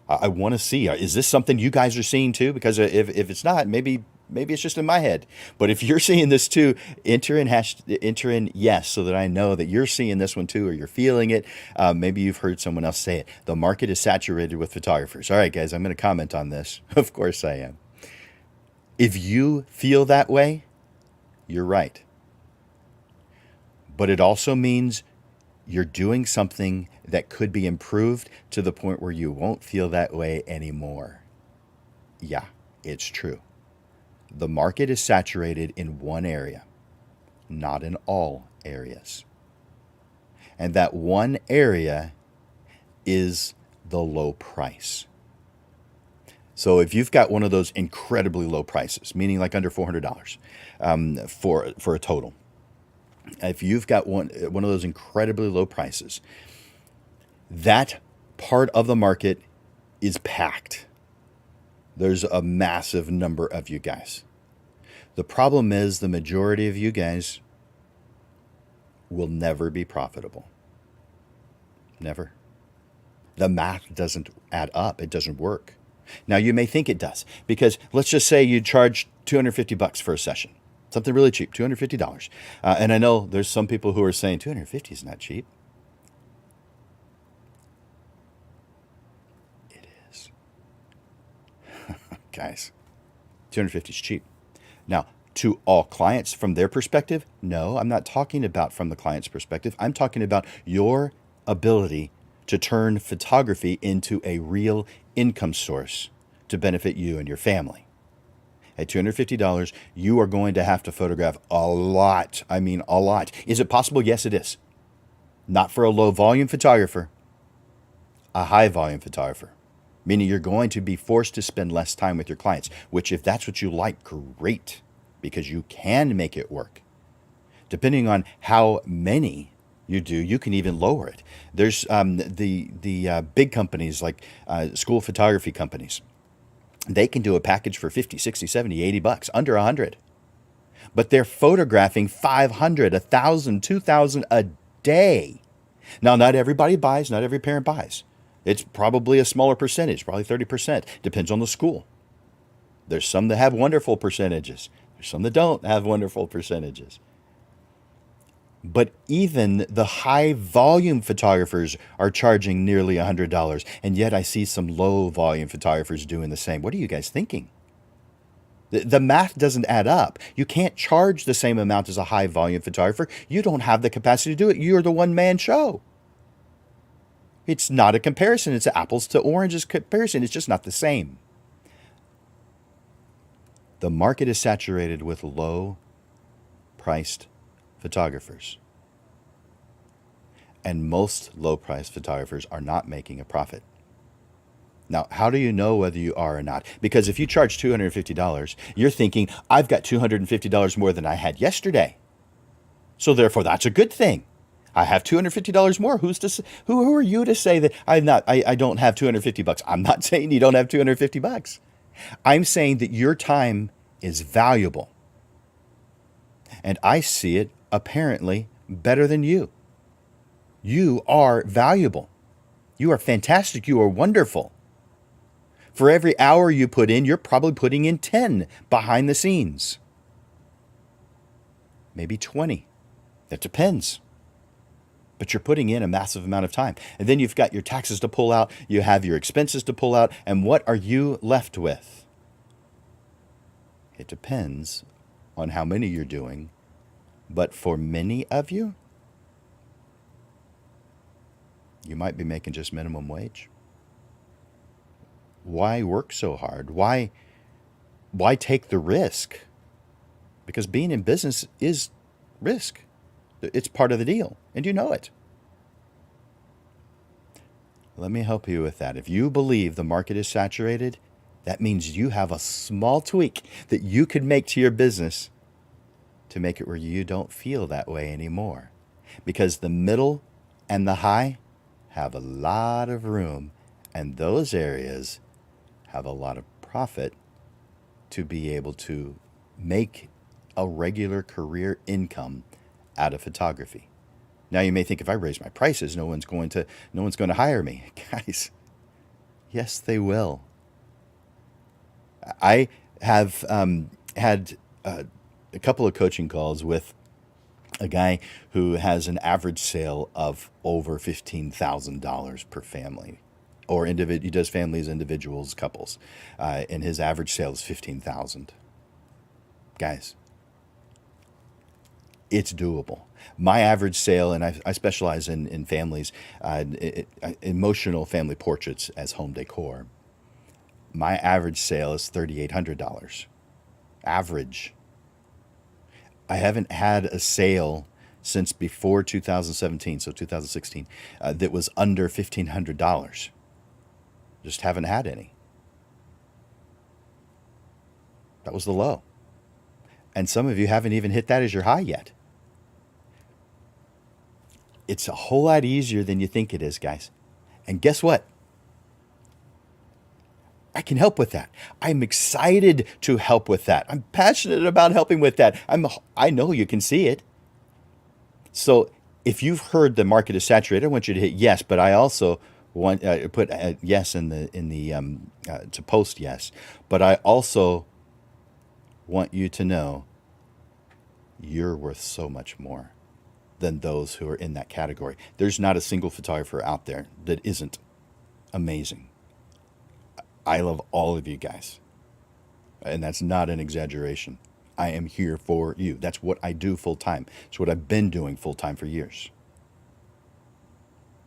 I want to see, is this something you guys are seeing too? Because if it's not, maybe it's just in my head. But if you're seeing this too, enter in yes, so that I know that you're seeing this one too, or you're feeling it. Maybe you've heard someone else say it. The market is saturated with photographers. All right, guys, I'm going to comment on this. Of course I am. If you feel that way, you're right. But it also means you're doing something that could be improved to the point where you won't feel that way anymore. Yeah, it's true. The market is saturated in one area, not in all areas. And that one area is the low price. So if you've got one of those incredibly low prices, meaning like under $400 for a total, if you've got one of those incredibly low prices, that part of the market is packed. There's a massive number of you guys. The problem is the majority of you guys will never be profitable. Never. The math doesn't add up. It doesn't work. Now, you may think it does, because let's just say you charge $250 for a session, something really cheap, $250. And I know there's some people who are saying $250 is not cheap. It is. Guys, $250 is cheap. Now, to all clients from their perspective, no, I'm not talking about from the client's perspective. I'm talking about your ability to turn photography into a real income source to benefit you and your family. At $250, you are going to have to photograph a lot. I mean, a lot. Is it possible? Yes, it is. Not for a low volume photographer, a high volume photographer. Meaning you're going to be forced to spend less time with your clients, which if that's what you like, great, because you can make it work. Depending on how many you do, you can even lower it. There's the big companies like school photography companies. They can do a package for 50, 60, 70, 80 bucks, under 100. But they're photographing 500, 1,000, 2,000 a day. Now, not everybody buys, not every parent buys. It's probably a smaller percentage, probably 30%. Depends on the school. There's some that have wonderful percentages. There's some that don't have wonderful percentages. But even the high volume photographers are charging nearly $100. And yet I see some low volume photographers doing the same. What are you guys thinking? The math doesn't add up. You can't charge the same amount as a high volume photographer. You don't have the capacity to do it. You're the one-man show. It's not a comparison. It's an apples to oranges comparison. It's just not the same. The market is saturated with low-priced photographers. And most low-priced photographers are not making a profit. Now, how do you know whether you are or not? Because if you charge $250, you're thinking, I've got $250 more than I had yesterday. So therefore, that's a good thing. I have $250 more. Who are you to say that I don't have 250 bucks? I'm not saying you don't have 250 bucks. I'm saying that your time is valuable. And I see it apparently better than you. You are valuable. You are fantastic. You are wonderful. For every hour you put in, you're probably putting in 10 behind the scenes. Maybe 20. That depends. But you're putting in a massive amount of time. And then you've got your taxes to pull out. You have your expenses to pull out. And what are you left with? It depends on how many you're doing. But for many of you, you might be making just minimum wage. Why work so hard? Why take the risk? Because being in business is risk. It's part of the deal, and you know it. Let me help you with that. If you believe the market is saturated, that means you have a small tweak that you could make to your business to make it where you don't feel that way anymore. Because the middle and the high have a lot of room, and those areas have a lot of profit to be able to make a regular career income out of photography. Now you may think if I raise my prices, no one's going to hire me. Guys, yes, they will. I have had a couple of coaching calls with a guy who has an average sale of over $15,000 per family, or he does families, individuals, couples, and his average sale is $15,000. Guys, it's doable. My average sale, and I specialize in families, emotional family portraits as home decor. My average sale is $3,800. Average. I haven't had a sale since before 2017, so 2016, that was under $1,500. Just haven't had any. That was the low. And some of you haven't even hit that as your high yet. It's a whole lot easier than you think it is, guys. And guess what? I can help with that. I'm excited to help with that. I'm passionate about helping with that. I know you can see it. So if you've heard the market is saturated, I want you to hit yes, but I also want put yes in the to post yes. But I also want you to know you're worth so much more than those who are in that category. There's not a single photographer out there that isn't amazing. I love all of you guys. And that's not an exaggeration. I am here for you. That's what I do full time. It's what I've been doing full time for years.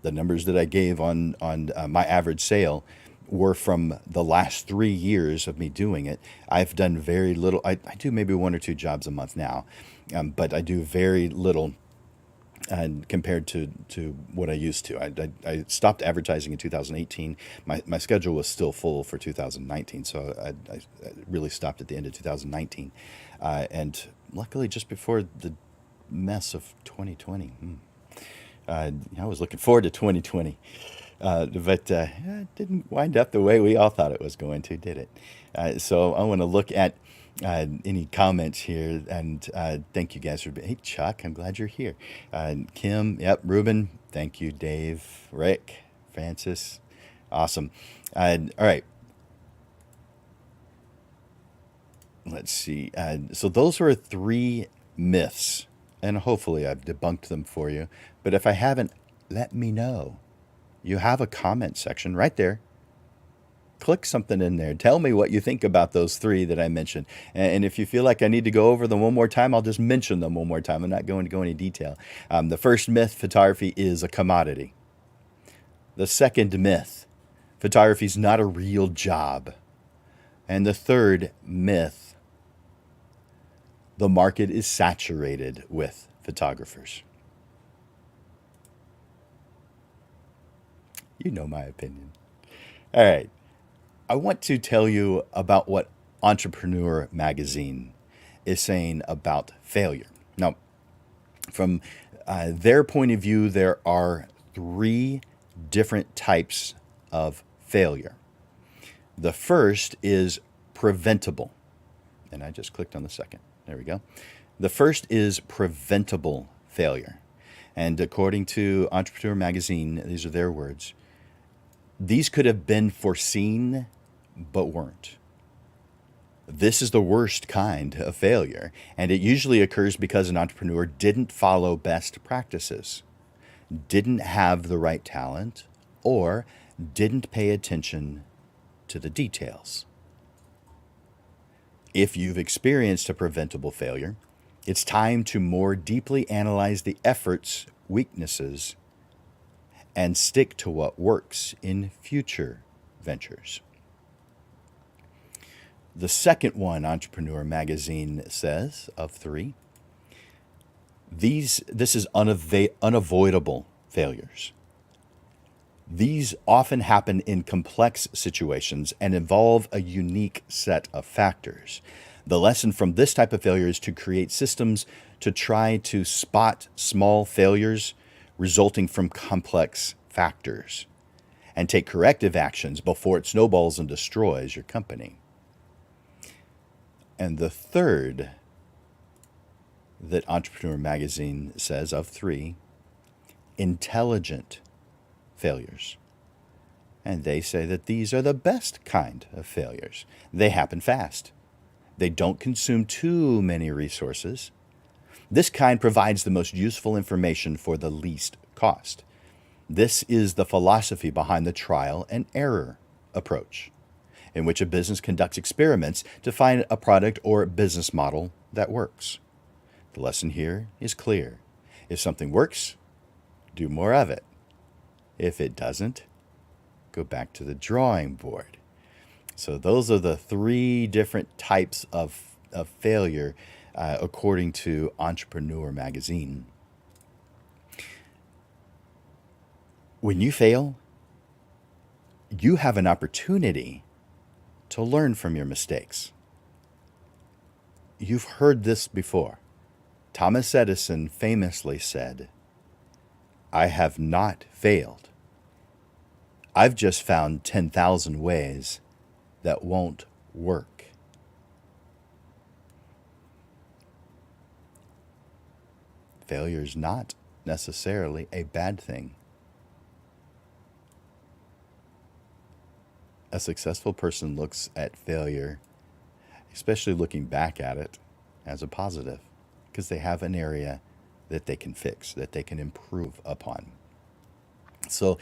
The numbers that I gave on my average sale were from the last 3 years of me doing it. I've done very little. I do maybe 1 or 2 jobs a month now, but I do very little compared to what I used to. I stopped advertising in 2018. My schedule was still full for 2019, so I really stopped at the end of 2019. And luckily, just before the mess of 2020, I was looking forward to 2020. But it didn't wind up the way we all thought it was going to, did it? So I want to look at any comments here, and thank you guys for being. Hey, Chuck, I'm glad you're here. Kim, yep, Ruben, thank you, Dave, Rick, Francis, awesome. All right, let's see. So those were 3 myths, and hopefully I've debunked them for you. But if I haven't, let me know. You have a comment section right there. Click something in there. Tell me what you think about those 3 that I mentioned. And if you feel like I need to go over them one more time, I'll just mention them one more time. I'm not going to go into detail. The first myth, photography is a commodity. The second myth, photography is not a real job. And the third myth, the market is saturated with photographers. You know my opinion. All right. I want to tell you about what Entrepreneur Magazine is saying about failure. Now, From their point of view, there are three different types of failure. The first is preventable. And I just clicked on the second. There we go. The first is preventable failure. And according to Entrepreneur Magazine, these are their words, these could have been foreseen, but weren't. This is the worst kind of failure, and it usually occurs because an entrepreneur didn't follow best practices, didn't have the right talent, or didn't pay attention to the details. If you've experienced a preventable failure, it's time to more deeply analyze the efforts, weaknesses, and stick to what works in future ventures. The second one, Entrepreneur Magazine says, of three, this is unavoidable failures. These often happen in complex situations and involve a unique set of factors. The lesson from this type of failure is to create systems to try to spot small failures resulting from complex factors and take corrective actions before it snowballs and destroys your company. And the third that Entrepreneur Magazine says of three, intelligent failures. And they say that these are the best kind of failures. They happen fast. They don't consume too many resources. This kind provides the most useful information for the least cost. This is the philosophy behind the trial and error approach, in which a business conducts experiments to find a product or business model that works. The lesson here is clear. If something works, do more of it. If it doesn't, go back to the drawing board. So those are the three different types of failure according to Entrepreneur Magazine. When you fail, you have an opportunity to learn from your mistakes. You've heard this before. Thomas Edison famously said, "I have not failed. I've just found 10,000 ways that won't work." Failure is not necessarily a bad thing. A successful person looks at failure, especially looking back at it, as a positive, because they have an area that they can fix, that they can improve upon. So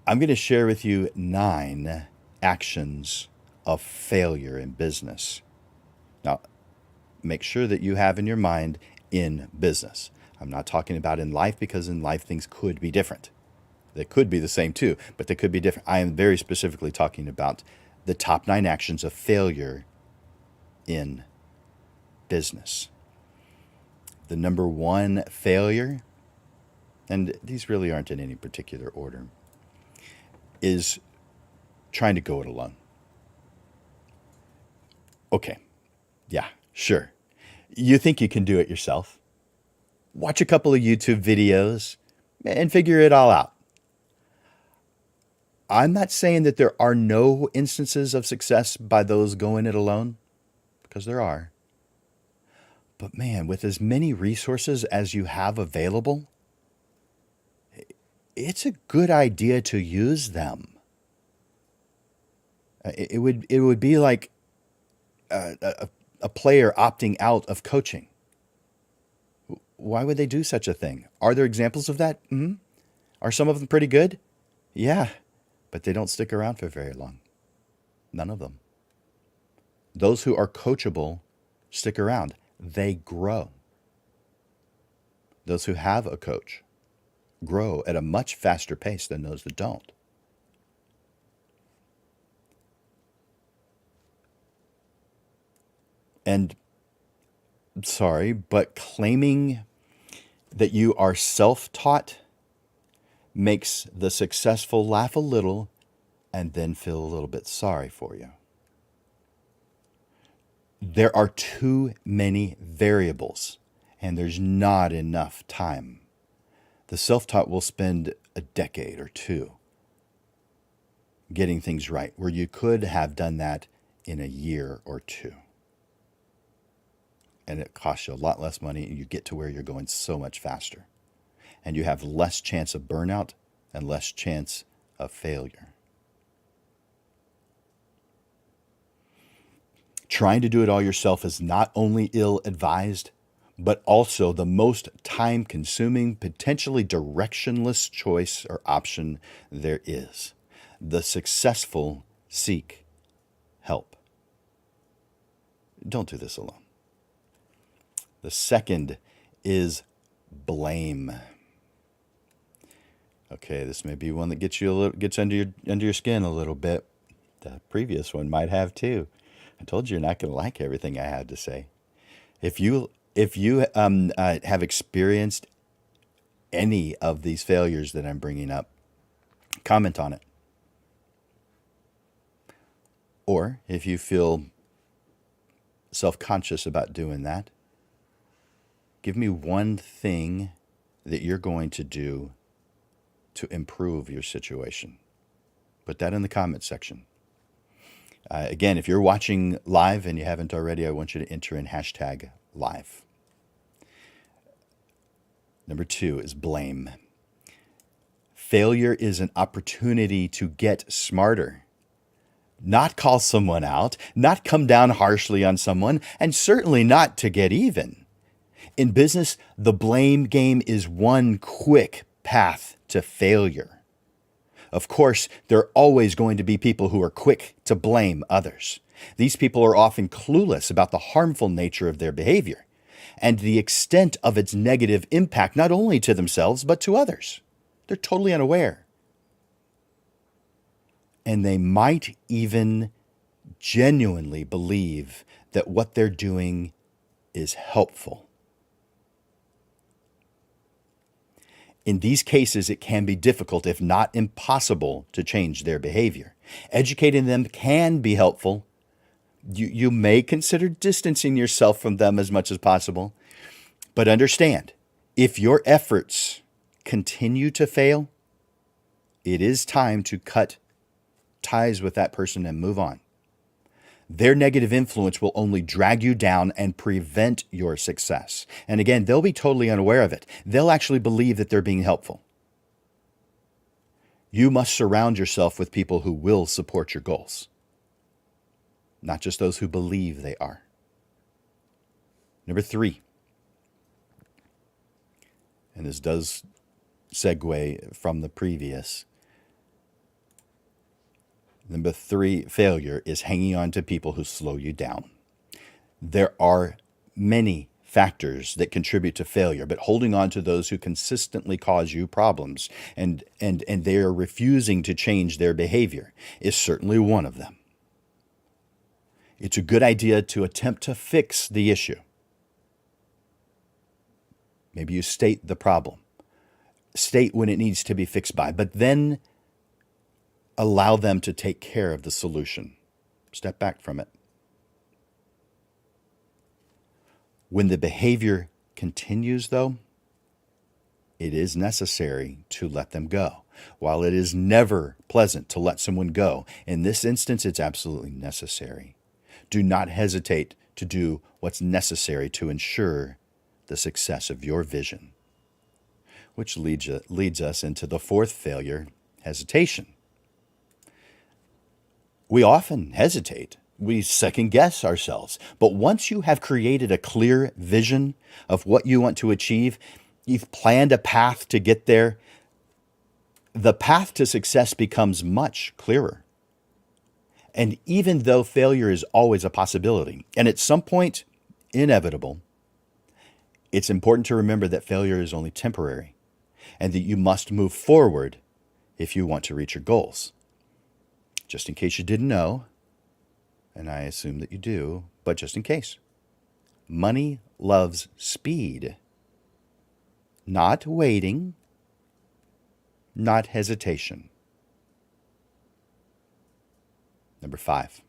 I'm going to share with you 9 actions of failure in business. Now, make sure that you have in your mind in business. I'm not talking about in life, because in life things could be different. They could be the same too, but they could be different. I am very specifically talking about the top 9 actions of failure in business. The number 1 failure, and these really aren't in any particular order, is trying to go it alone. Okay, yeah, sure. You think you can do it yourself. Watch a couple of YouTube videos and figure it all out. I'm not saying that there are no instances of success by those going it alone, because there are. But man, with as many resources as you have available, it's a good idea to use them. It would be like a player opting out of coaching. Why would they do such a thing? Are there examples of that? Mm-hmm. Are some of them pretty good? Yeah, but they don't stick around for very long. None of them. Those who are coachable stick around. They grow. Those who have a coach grow at a much faster pace than those that don't. And sorry, but claiming that you are self-taught makes the successful laugh a little and then feel a little bit sorry for you. There are too many variables and there's not enough time. The self-taught will spend a decade or two getting things right, where you could have done that in a year or two. And it costs you a lot less money, and you get to where you're going so much faster. And you have less chance of burnout and less chance of failure. Trying to do it all yourself is not only ill-advised, but also the most time-consuming, potentially directionless choice or option there is. The successful seek help. Don't do this alone. The second is blame. Okay, this may be one that gets under your skin a little bit. The previous one might have too. I told you you're not going to like everything I had to say. If you have experienced any of these failures that I'm bringing up, comment on it. Or if you feel self-conscious about doing that, give me one thing that you're going to do to improve your situation. Put that in the comment section. Again, if you're watching live and you haven't already, I want you to enter in hashtag live. Number 2 is blame. Failure is an opportunity to get smarter. Not call someone out, not come down harshly on someone, and certainly not to get even. In business, the blame game is one quick path to failure. Of course, there are always going to be people who are quick to blame others. These people are often clueless about the harmful nature of their behavior and the extent of its negative impact, not only to themselves, but to others. They're totally unaware. And they might even genuinely believe that what they're doing is helpful. In these cases, it can be difficult, if not impossible, to change their behavior. Educating them can be helpful. You may consider distancing yourself from them as much as possible. But understand, if your efforts continue to fail, it is time to cut ties with that person and move on. Their negative influence will only drag you down and prevent your success. And again, they'll be totally unaware of it. They'll actually believe that they're being helpful. You must surround yourself with people who will support your goals, not just those who believe they are. Number 3, and this does segue from the previous. Number 3 failure is hanging on to people who slow you down. There are many factors that contribute to failure, but holding on to those who consistently cause you problems and they are refusing to change their behavior is certainly one of them. It's a good idea to attempt to fix the issue. Maybe you state the problem, state when it needs to be fixed by, but then allow them to take care of the solution. Step back from it. When the behavior continues, though, it is necessary to let them go. While it is never pleasant to let someone go, in this instance, it's absolutely necessary. Do not hesitate to do what's necessary to ensure the success of your vision. Which leads us into the 4th failure, hesitation. We often hesitate. We second guess ourselves. But once you have created a clear vision of what you want to achieve, you've planned a path to get there, the path to success becomes much clearer. And even though failure is always a possibility, and at some point inevitable, it's important to remember that failure is only temporary and that you must move forward if you want to reach your goals. Just in case you didn't know, and I assume that you do, but just in case, money loves speed, not waiting, not hesitation. Number 5.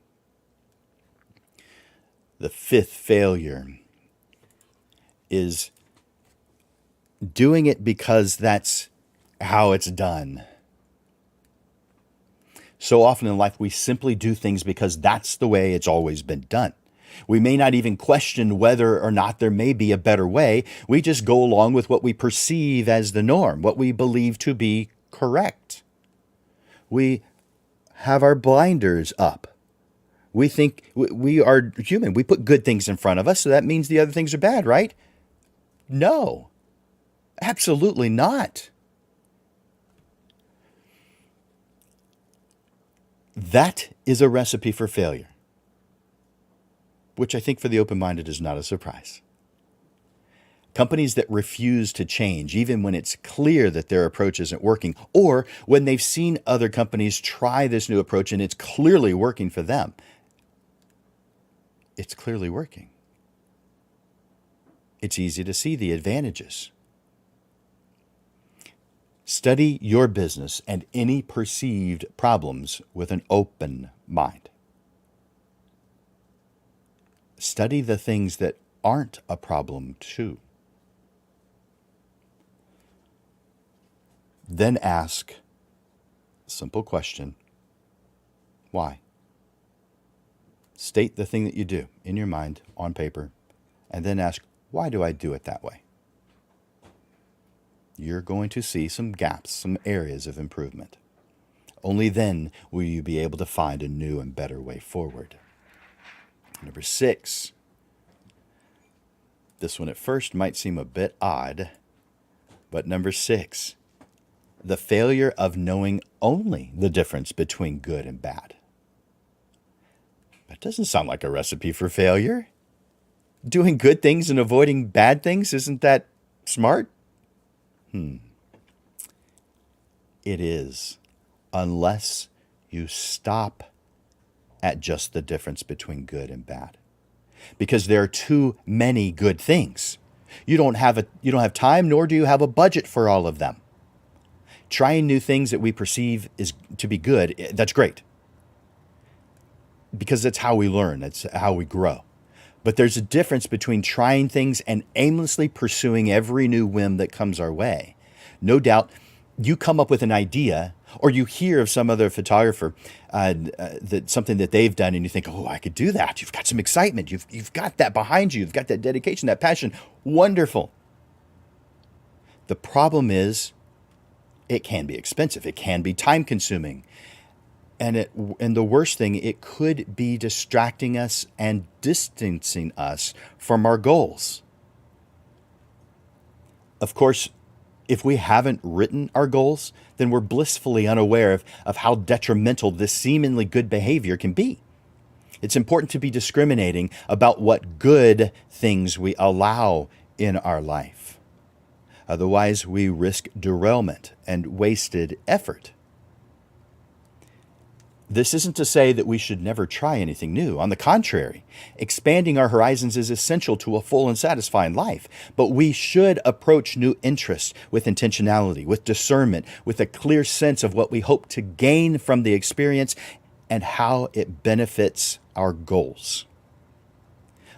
The 5th failure is doing it because that's how it's done. So often in life, we simply do things because that's the way it's always been done. We may not even question whether or not there may be a better way. We just go along with what we perceive as the norm, what we believe to be correct. We have our blinders up. We think we are human. We put good things in front of us, so that means the other things are bad, right? No, absolutely not. That is a recipe for failure, which I think for the open-minded is not a surprise. Companies that refuse to change, even when it's clear that their approach isn't working, or when they've seen other companies try this new approach and it's clearly working for them. It's clearly working. It's easy to see the advantages. Study your business and any perceived problems with an open mind. Study the things that aren't a problem too. Then ask a simple question: why? State the thing that you do in your mind on paper, and then ask, why do I do it that way? You're going to see some gaps, some areas of improvement. Only then will you be able to find a new and better way forward. Number 6. This one at first might seem a bit odd, but number 6, the failure of knowing only the difference between good and bad. That doesn't sound like a recipe for failure. Doing good things and avoiding bad things, isn't that smart? It is, unless you stop at just the difference between good and bad. Because there are too many good things. You don't have time, nor do you have a budget for all of them. Trying new things that we perceive is to be good, that's great. Because that's how we learn, that's how we grow. But there's a difference between trying things and aimlessly pursuing every new whim that comes our way. No doubt, you come up with an idea, or you hear of some other photographer, that something that they've done, and you think, oh, I could do that. You've got some excitement. You've got that behind you. You've got that dedication, that passion. Wonderful. The problem is, it can be expensive. It can be time-consuming. And the worst thing, it could be distracting us and distancing us from our goals. Of course, if we haven't written our goals, then we're blissfully unaware of how detrimental this seemingly good behavior can be. It's important to be discriminating about what good things we allow in our life. Otherwise, we risk derailment and wasted effort. This isn't to say that we should never try anything new. On the contrary, expanding our horizons is essential to a full and satisfying life. But we should approach new interests with intentionality, with discernment, with a clear sense of what we hope to gain from the experience and how it benefits our goals.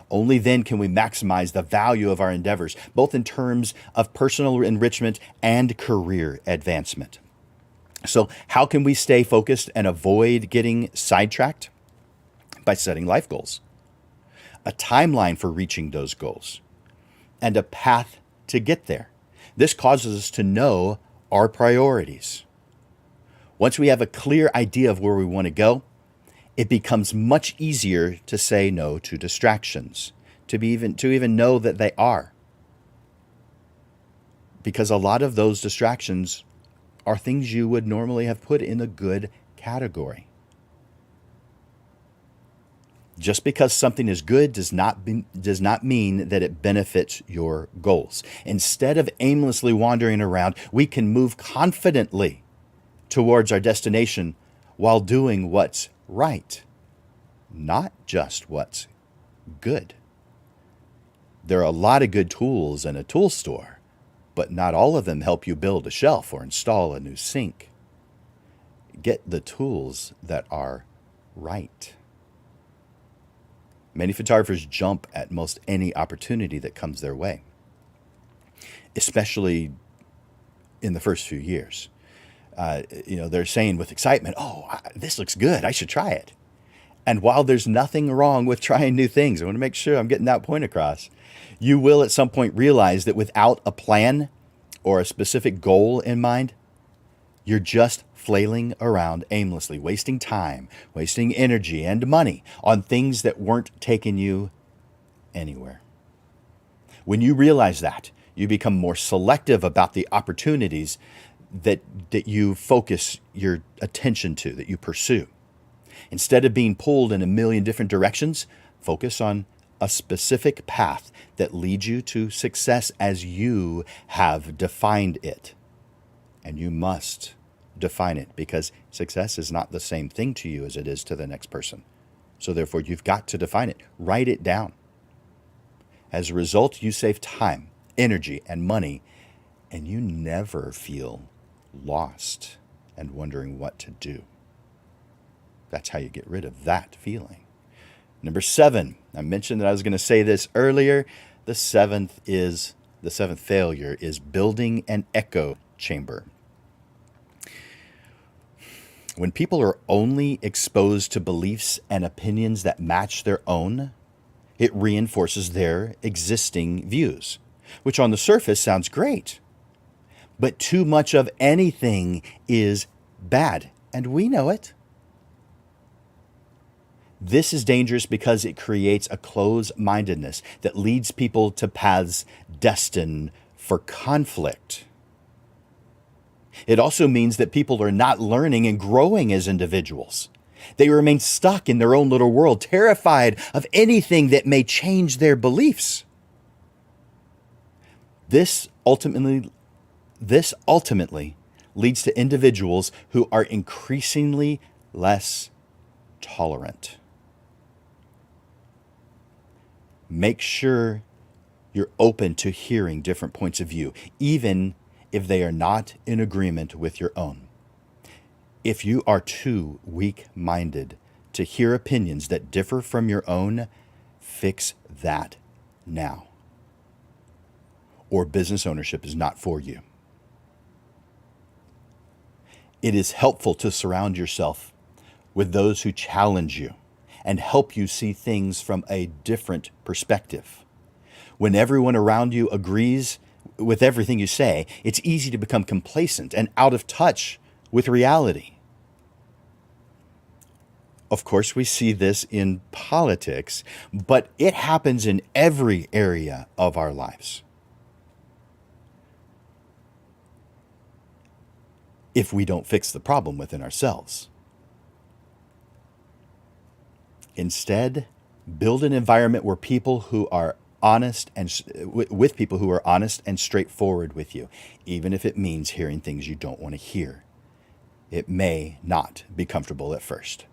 Only then can we maximize the value of our endeavors, both in terms of personal enrichment and career advancement. So how can we stay focused and avoid getting sidetracked? By setting life goals, a timeline for reaching those goals, and a path to get there. This causes us to know our priorities. Once we have a clear idea of where we want to go, it becomes much easier to say no to distractions, to even know that they are. Because a lot of those distractions are things you would normally have put in the good category. Just because something is good does not mean that it benefits your goals. Instead of aimlessly wandering around, we can move confidently towards our destination while doing what's right, not just what's good. There are a lot of good tools in a tool store, but not all of them help you build a shelf or install a new sink. Get the tools that are right. Many photographers jump at most any opportunity that comes their way. especially in the first few years. They're saying with excitement, oh, this looks good. I should try it. And while there's nothing wrong with trying new things, I want to make sure I'm getting that point across. You will at some point realize that without a plan or a specific goal in mind, you're just flailing around aimlessly, wasting time, wasting energy and money on things that weren't taking you anywhere. When you realize that, you become more selective about the opportunities that you focus your attention to, that you pursue. Instead of being pulled in a million different directions, focus on a specific path that leads you to success as you have defined it. And you must define it, because success is not the same thing to you as it is to the next person. So therefore, you've got to define it. Write it down. As a result, you save time, energy, and money, and you never feel lost and wondering what to do. That's how you get rid of that feeling. Number 7, I mentioned that I was going to say this earlier. The seventh failure is building an echo chamber. When people are only exposed to beliefs and opinions that match their own, it reinforces their existing views, which on the surface sounds great. But too much of anything is bad, and we know it. This is dangerous because it creates a closed-mindedness that leads people to paths destined for conflict. It also means that people are not learning and growing as individuals. They remain stuck in their own little world, terrified of anything that may change their beliefs. This ultimately leads to individuals who are increasingly less tolerant. Make sure you're open to hearing different points of view, even if they are not in agreement with your own. If you are too weak-minded to hear opinions that differ from your own, fix that now. Or business ownership is not for you. It is helpful to surround yourself with those who challenge you and help you see things from a different perspective. When everyone around you agrees with everything you say, it's easy to become complacent and out of touch with reality. Of course, we see this in politics, but it happens in every area of our lives. If we don't fix the problem within ourselves. Instead, build an environment where people who are honest and with people who are honest and straightforward with you, even if it means hearing things you don't want to hear. It may not be comfortable at first,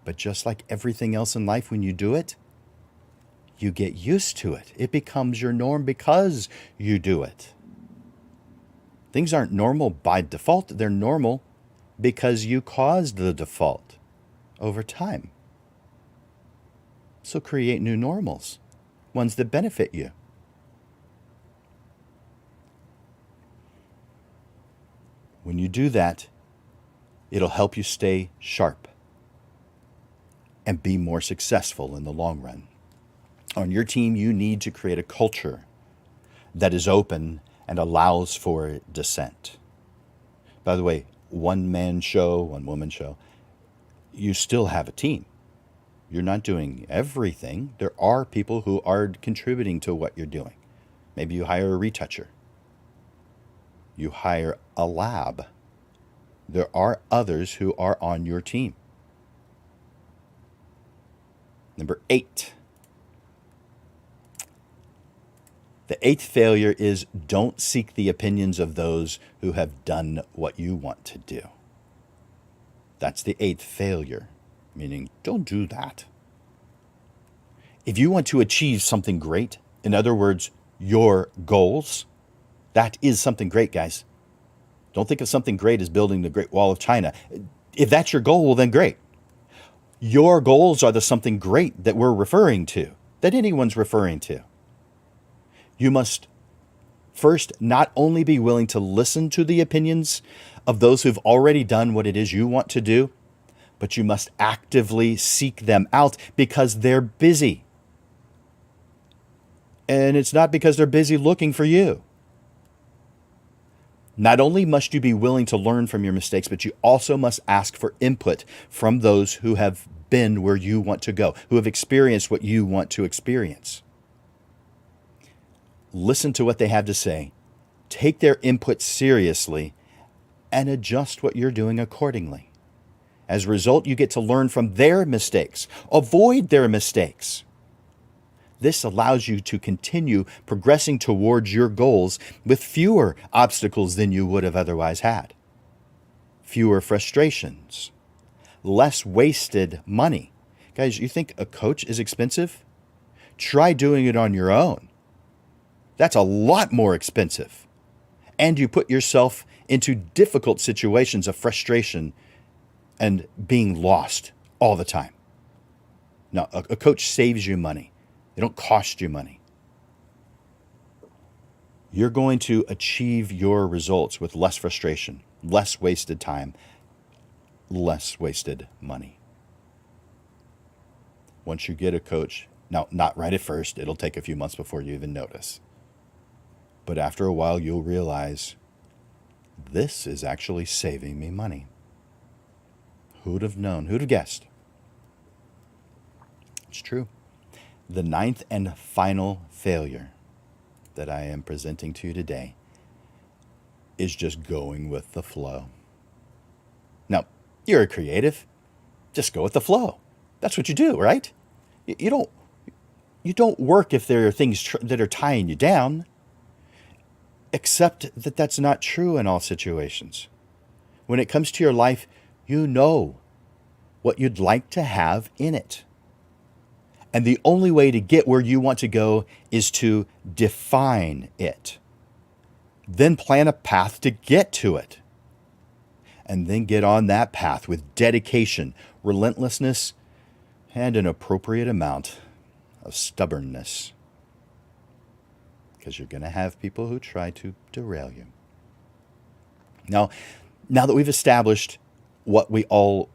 but just like everything else in life, when you do it, you get used to it. It becomes your norm because you do it. Things aren't normal by default. They're normal because you caused the default over time. So create new normals, ones that benefit you. When you do that, it'll help you stay sharp and be more successful in the long run. On your team, you need to create a culture that is open and allows for dissent. By the way, one-man show, one-woman show, you still have a team. You're not doing everything. There are people who are contributing to what you're doing. Maybe you hire a retoucher. You hire a lab. There are others who are on your team. Number 8. The 8th failure is don't seek the opinions of those who have done what you want to do. That's the 8th failure, meaning don't do that. If you want to achieve something great, in other words, your goals, that is something great, guys. Don't think of something great as building the Great Wall of China. If that's your goal, well, then great. Your goals are the something great that we're referring to, that anyone's referring to. You must First, not only be willing to listen to the opinions of those who've already done what it is you want to do, but you must actively seek them out because they're busy. And it's not because they're busy looking for you. Not only must you be willing to learn from your mistakes, but you also must ask for input from those who have been where you want to go, who have experienced what you want to experience. Listen to what they have to say, take their input seriously, and adjust what you're doing accordingly. As a result, you get to learn from their mistakes, avoid their mistakes. This allows you to continue progressing towards your goals with fewer obstacles than you would have otherwise had. Fewer frustrations, less wasted money. Guys, you think a coach is expensive? Try doing it on your own. That's a lot more expensive. And you put yourself into difficult situations of frustration and being lost all the time. Now, a coach saves you money. They don't cost you money. You're going to achieve your results with less frustration, less wasted time, less wasted money. Once you get a coach, now, not right at first, it'll take a few months before you even notice. But after a while, you'll realize this is actually saving me money. Who'd have known? Who'd have guessed? It's true. The ninth and final failure that I am presenting to you today is just going with the flow. Now, you're a creative. Just go with the flow. That's what you do, right? You don't work if there are things that are tying you down. Except that that's not true in all situations. When it comes to your life, you know what you'd like to have in it. And the only way to get where you want to go is to define it. Then plan a path to get to it. And then get on that path with dedication, relentlessness, and an appropriate amount of stubbornness. Because you're going to have people who try to derail you. Now that we've established what we've all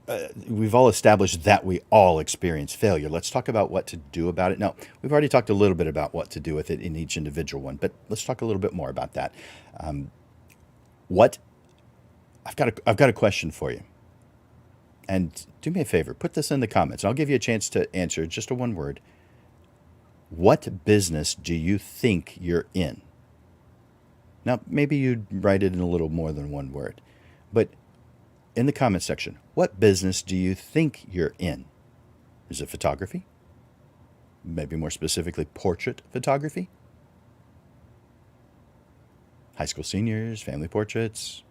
established that we all experience failure. Let's talk about what to do about it. Now, we've already talked a little bit about what to do with it in each individual one, but let's talk a little bit more about that. I've got a question for you. And do me a favor, put this in the comments. I'll give you a chance to answer just a one word. What business do you think you're in? Now, maybe you'd write it in a little more than one word, but in the comment section, what business do you think you're in? Is it photography? Maybe more specifically, portrait photography? High school seniors, family portraits,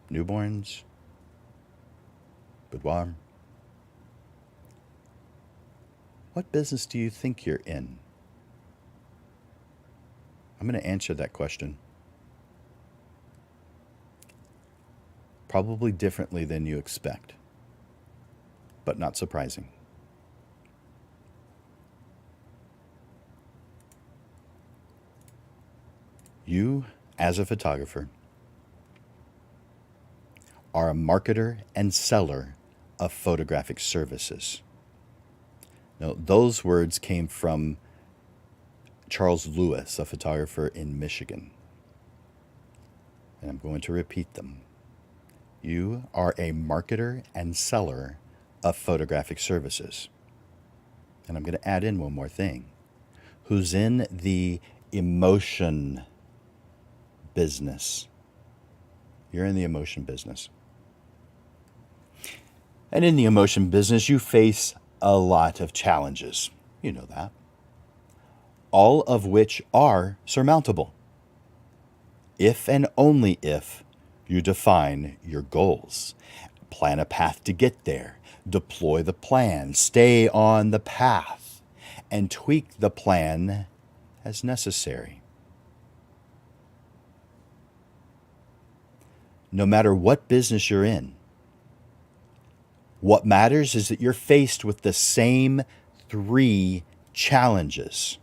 newborns, boudoir. What business do you think you're in? I'm going to answer that question probably differently than you expect, but not surprising. You, as a photographer, are a marketer and seller of photographic services. Now, those words came from Charles Lewis, a photographer in Michigan. And I'm going to repeat them. You are a marketer and seller of photographic services. And I'm going to add in one more thing. Who's in the emotion business. You're in the emotion business. And in the emotion business, you face a lot of challenges. You know that. All of which are surmountable. If and only if you define your goals, plan a path to get there, deploy the plan, stay on the path, and tweak the plan as necessary. No matter what business you're in, what matters is that you're faced with the same 3 challenges.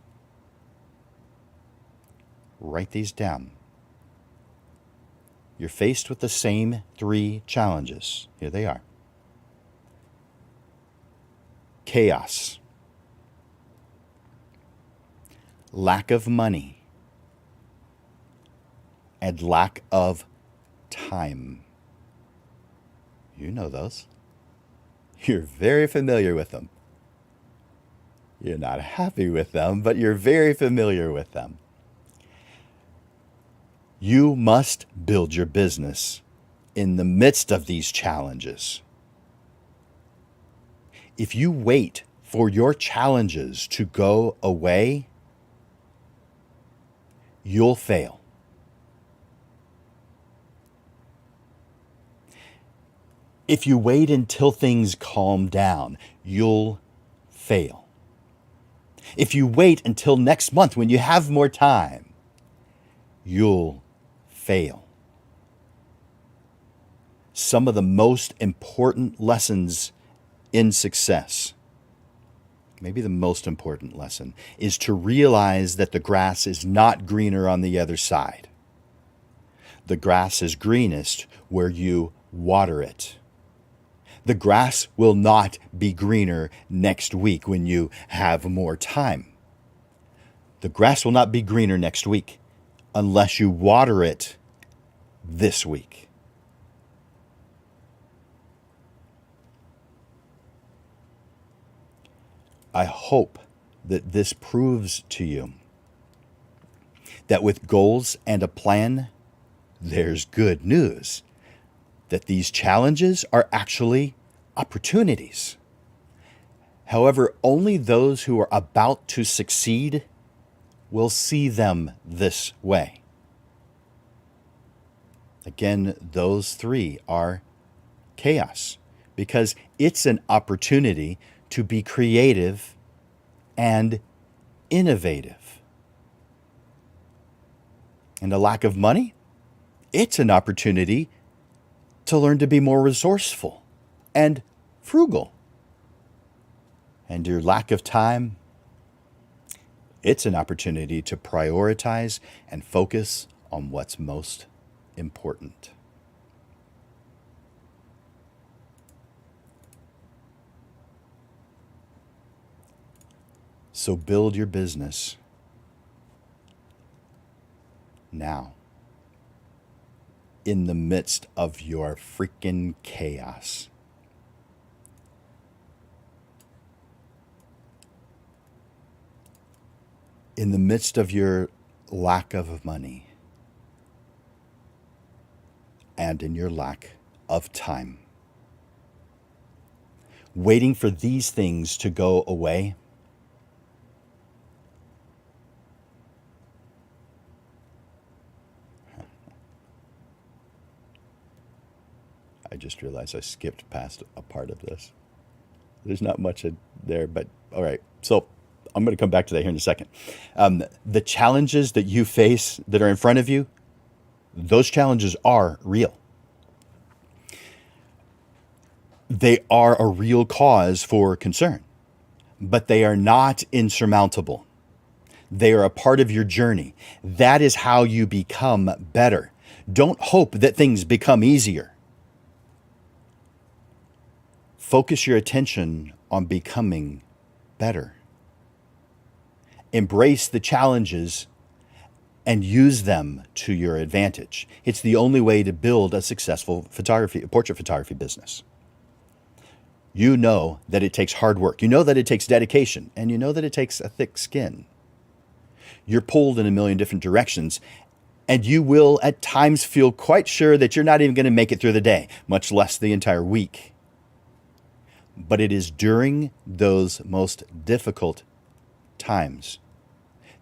write these down. You're faced with the same 3 challenges. Here they are. Chaos, lack of money, and lack of time. You know those. You're very familiar with them. You're not happy with them, but you're very familiar with them. You must build your business in the midst of these challenges. If you wait for your challenges to go away, you'll fail. If you wait until things calm down, you'll fail. If you wait until next month when you have more time, you'll fail. Some of the most important lessons in success, maybe the most important lesson, is to realize that the grass is not greener on the other side. The grass is greenest where you water it. The grass will not be greener next week when you have more time. The grass will not be greener next week unless you water it this week. I hope that this proves to you that with goals and a plan, there's good news. That these challenges are actually opportunities. However, only those who are about to succeed will see them this way. Again, those 3 are chaos, because it's an opportunity to be creative and innovative. And a lack of money, it's an opportunity to learn to be more resourceful and frugal. And your lack of time, it's an opportunity to prioritize and focus on what's most important. So build your business now, in the midst of your freaking chaos. In the midst of your lack of money and in your lack of time. Waiting for these things to go away I just realized I skipped past a part of this. There's not much there, but all right. So I'm going to come back to that here in a second. The challenges that you face that are in front of you, those challenges are real. They are a real cause for concern, but they are not insurmountable. They are a part of your journey. That is how you become better. Don't hope that things become easier. Focus your attention on becoming better. Embrace the challenges and use them to your advantage. It's the only way to build a successful portrait photography business. You know that it takes hard work. You know that it takes dedication, and you know that it takes a thick skin. You're pulled in a million different directions, and you will at times feel quite sure that you're not even going to make it through the day, much less the entire week. But it is during those most difficult times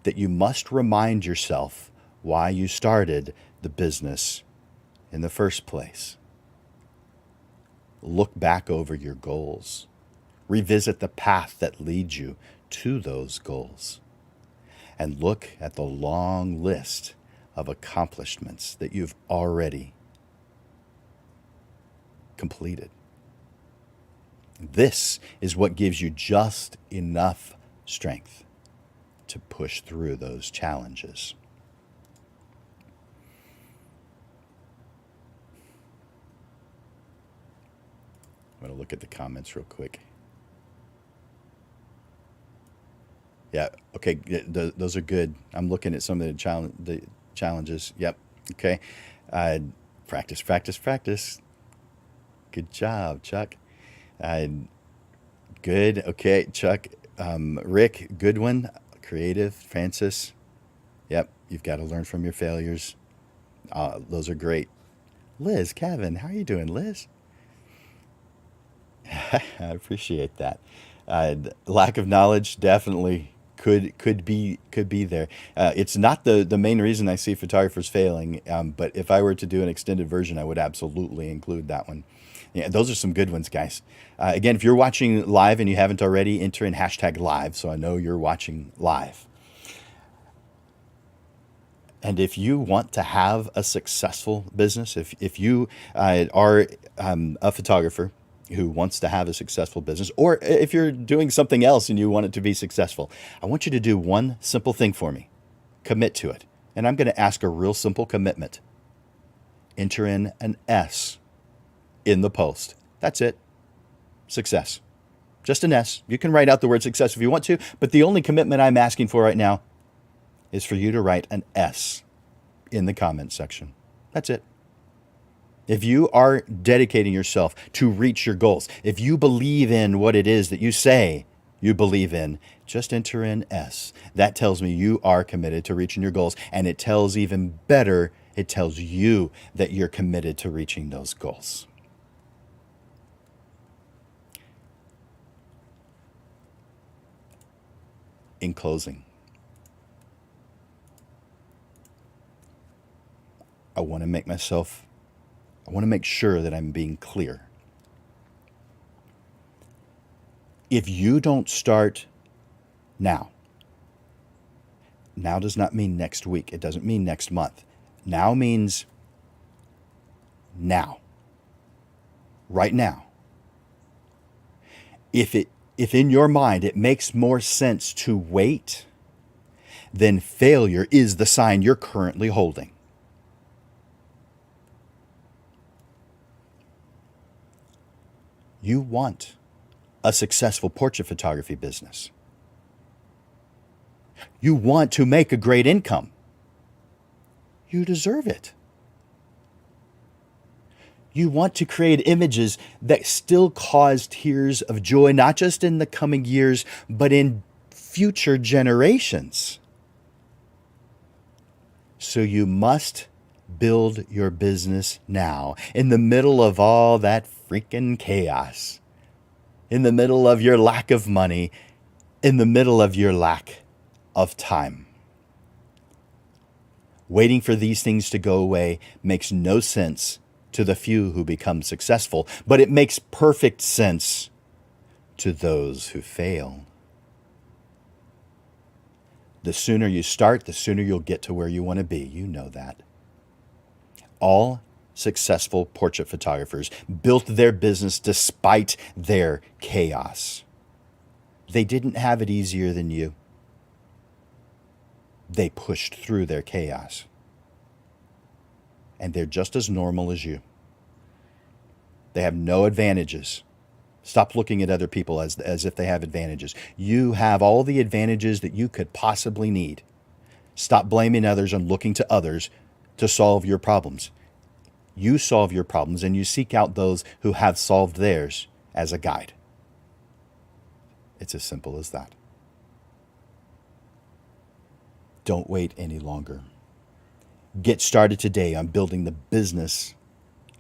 that you must remind yourself why you started the business in the first place. Look back over your goals. Revisit the path that leads you to those goals. And look at the long list of accomplishments that you've already completed. This is what gives you just enough strength to push through those challenges. I'm going to look at the comments real quick. Yeah. Okay. Those are good. I'm looking at some of the challenges. Yep. Okay. Uh, practice, practice, practice. Good job, Chuck. Uh, good. Okay, Chuck. Rick, good one. Creative. Francis. Yep. You've got to learn from your failures. Those are great. Liz, Kevin, how are you doing, Liz? I appreciate that. Lack of knowledge definitely could be there. It's not the main reason I see photographers failing, but if I were to do an extended version, I would absolutely include that one. Yeah, those are some good ones, guys. Again, if you're watching live and you haven't already, enter in hashtag live so I know you're watching live. And if you want to have a successful business, if you are a photographer who wants to have a successful business, or if you're doing something else and you want it to be successful, I want you to do one simple thing for me. Commit to it. And I'm going to ask a real simple commitment. Enter in an S in the post. That's it. Success. Just an S. You can write out the word success if you want to, but the only commitment I'm asking for right now is for you to write an S in the comments section. That's it. If you are dedicating yourself to reach your goals, if you believe in what it is that you say you believe in, just enter in S. That tells me you are committed to reaching your goals, and it tells even better, it tells you that you're committed to reaching those goals. In closing, I want to make sure that I'm being clear. If you don't start now does not mean next week. It doesn't mean next month. Now means now. Right now. If in your mind it makes more sense to wait, then failure is the sign you're currently holding. You want a successful portrait photography business. You want to make a great income. You deserve it. You want to create images that still cause tears of joy, not just in the coming years, but in future generations. So you must build your business now, in the middle of all that freaking chaos, in the middle of your lack of money, in the middle of your lack of time. Waiting for these things to go away makes no sense to the few who become successful, but it makes perfect sense to those who fail. The sooner you start, the sooner you'll get to where you want to be. You know that. All successful portrait photographers built their business despite their chaos. They didn't have it easier than you. They pushed through their chaos. And they're just as normal as you. They have no advantages. Stop looking at other people as if they have advantages. You have all the advantages that you could possibly need. Stop blaming others and looking to others to solve your problems. You solve your problems and you seek out those who have solved theirs as a guide. It's as simple as that. Don't wait any longer. Get started today on building the business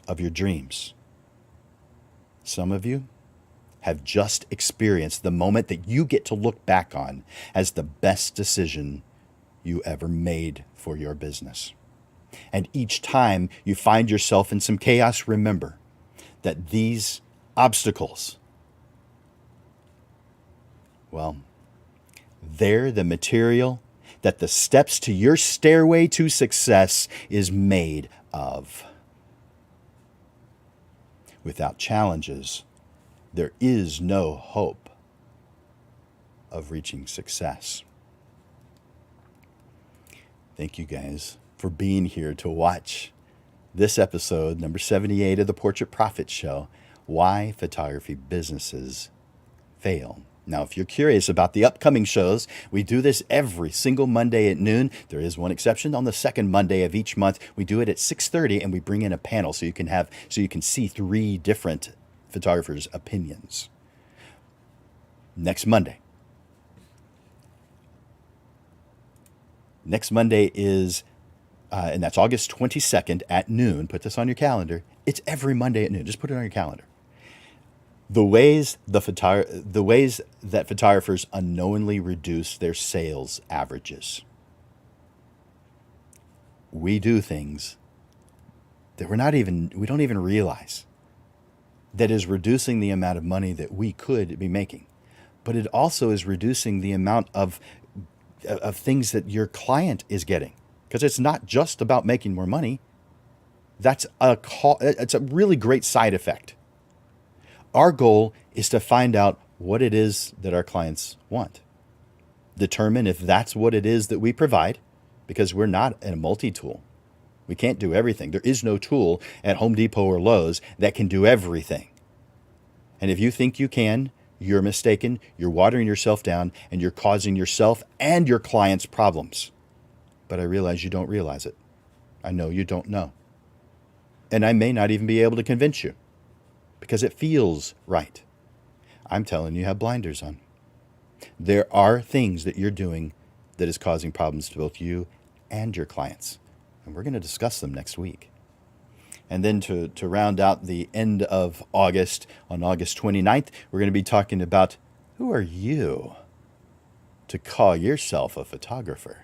of your dreams. Some of you have just experienced the moment that you get to look back on as the best decision you ever made for your business. And each time you find yourself in some chaos, remember that these obstacles, well, they're the material that the steps to your stairway to success is made of. Without challenges, there is no hope of reaching success. Thank you guys for being here to watch this episode, number 78 of the Portrait Profit Show. why photography businesses fail. Now, if you're curious about the upcoming shows, we do this every single Monday at noon. There is one exception. On the second Monday of each month, we do it at 6:30, and we bring in a panel so you can see three different photographers' opinions. Next Monday. Next Monday is, and that's August 22nd at noon. Put this on your calendar. It's every Monday at noon. Just put it on your calendar. The ways that photographers unknowingly reduce their sales averages. We do things that we don't even realize that is reducing the amount of money that we could be making. But it also is reducing the amount of things that your client is getting. Because it's not just about making more money. It's a really great side effect. Our goal is to find out what it is that our clients want. Determine if that's what it is that we provide, because we're not a multi-tool. We can't do everything. There is no tool at Home Depot or Lowe's that can do everything. And if you think you can, you're mistaken. You're watering yourself down, and you're causing yourself and your clients problems. But I realize you don't realize it. I know you don't know. And I may not even be able to convince you, because it feels right. I'm telling you have blinders on. There are things that you're doing that is causing problems to both you and your clients. And we're going to discuss them next week. And then to round out the end of August, on August 29th, we're going to be talking about, who are you to call yourself a photographer?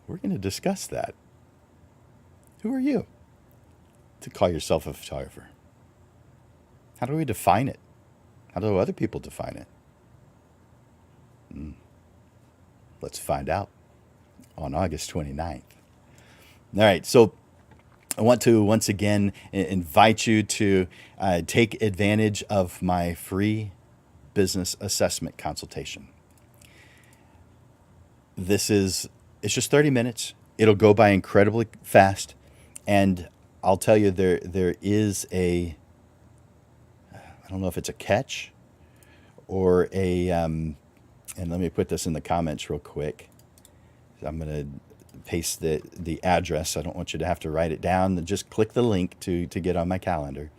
We're going to discuss that. Who are you to call yourself a photographer? How do we define it? How do other people define it? Let's find out on August 29th. All right, so I want to once again invite you to take advantage of my free business assessment consultation. It's just 30 minutes. It'll go by incredibly fast. And I'll tell you, there is I don't know if it's a catch or and let me put this in the comments real quick. I'm going to paste the address. I don't want you to have to write it down. Just click the link to get on my calendar.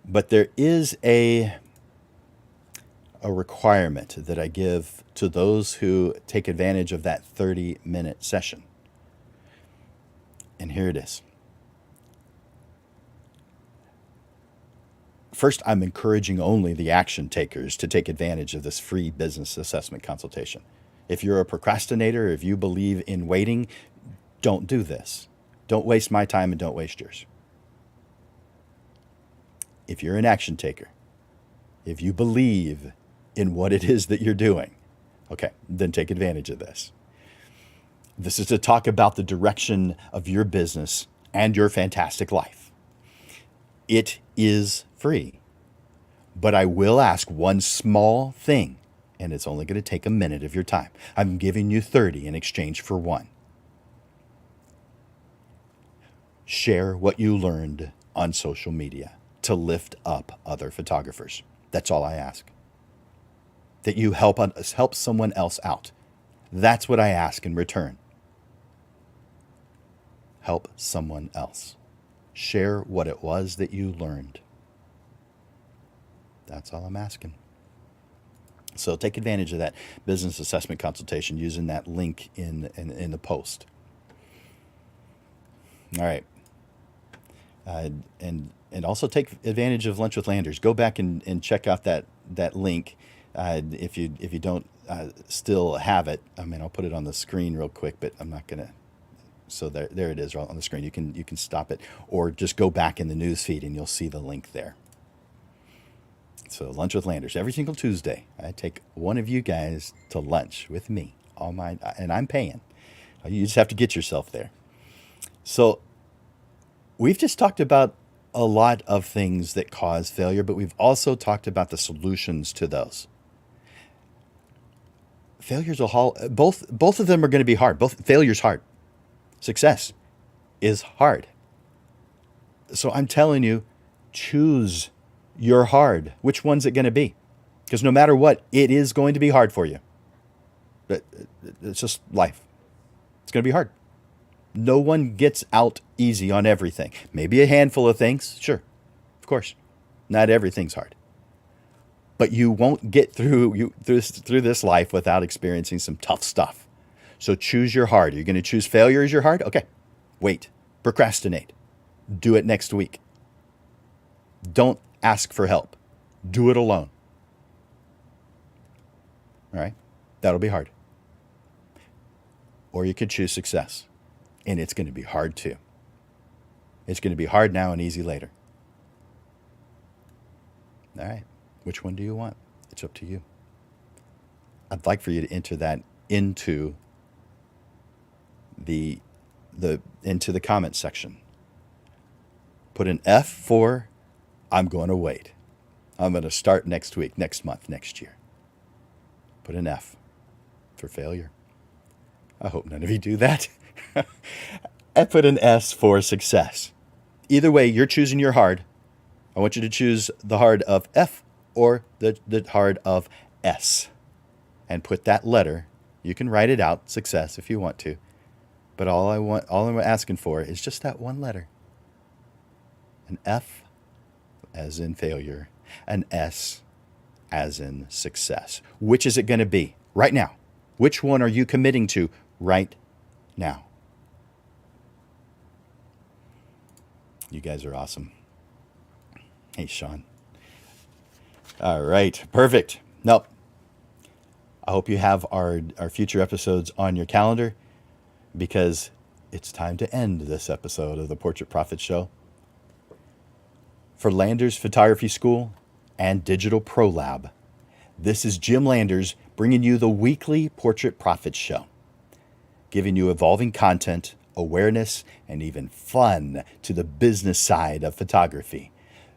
But there is a requirement that I give to those who take advantage of that 30-minute session. And here it is. First, I'm encouraging only the action takers to take advantage of this free business assessment consultation. If you're a procrastinator, if you believe in waiting, don't do this. Don't waste my time and don't waste yours. If you're an action taker, if you believe in what it is that you're doing, okay, then take advantage of this. This is to talk about the direction of your business and your fantastic life. It is free, but I will ask one small thing, and it's only going to take a minute of your time. I'm giving you 30 in exchange for one. Share what you learned on social media to lift up other photographers. That's all I ask. That you help someone else out. That's what I ask in return. Help someone else. Share what it was that you learned. That's all I'm asking. So take advantage of that business assessment consultation using that link in the post. All right. And also take advantage of Lunch with Landers. Go back and check out that link. If you don't still have it, I mean, I'll put it on the screen real quick, but I'm not gonna. So there it is on the screen. You can stop it, or just go back in the news feed and you'll see the link there. So Lunch with Landers, every single Tuesday, I take one of you guys to lunch with me. And I'm paying. You just have to get yourself there. So we've just talked about a lot of things that cause failure, but we've also talked about the solutions to those. Failures will both of them are going to be hard. Failure's hard. Success is hard. So I'm telling you, choose your hard. Which one's it going to be? Because no matter what, it is going to be hard for you. It's just life. It's going to be hard. No one gets out easy on everything. Maybe a handful of things, sure, of course. Not everything's hard. But you won't get through this life without experiencing some tough stuff. So choose your hard. You're going to choose failure as your hard? Okay. Wait. Procrastinate. Do it next week. Don't ask for help. Do it alone. All right? That'll be hard. Or you could choose success. And it's going to be hard too. It's going to be hard now and easy later. All right. Which one do you want? It's up to you. I'd like for you to enter that into the comment section. Put an F for I'm going to wait. I'm going to start next week, next month, next year. Put an F for failure. I hope none of you do that. I put an S for success. Either way, you're choosing your hard. I want you to choose the hard of F or the hard of S. And put that letter, you can write it out, success, if you want to. But all I'm asking for is just that one letter. An F as in failure, an S as in success. Which is it going to be right now? Which one are you committing to right now? You guys are awesome. Hey, Sean. All right, perfect. Nope. I hope you have our future episodes on your calendar, because it's time to end this episode of the Portrait Prophet Show. For Landers Photography School and Digital Pro Lab, this is Jim Landers bringing you the weekly Portrait Prophet Show, giving you evolving content, awareness, and even fun to the business side of photography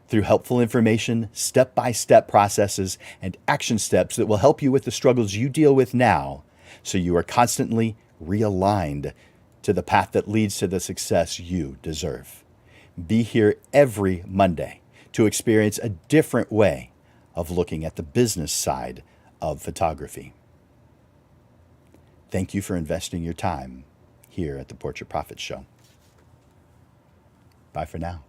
through helpful information, step-by-step processes, and action steps that will help you with the struggles you deal with now, so you are constantly realigned to the path that leads to the success you deserve. Be here every Monday to experience a different way of looking at the business side of photography. Thank you for investing your time here at the Portrait Prophet Show. Bye for now.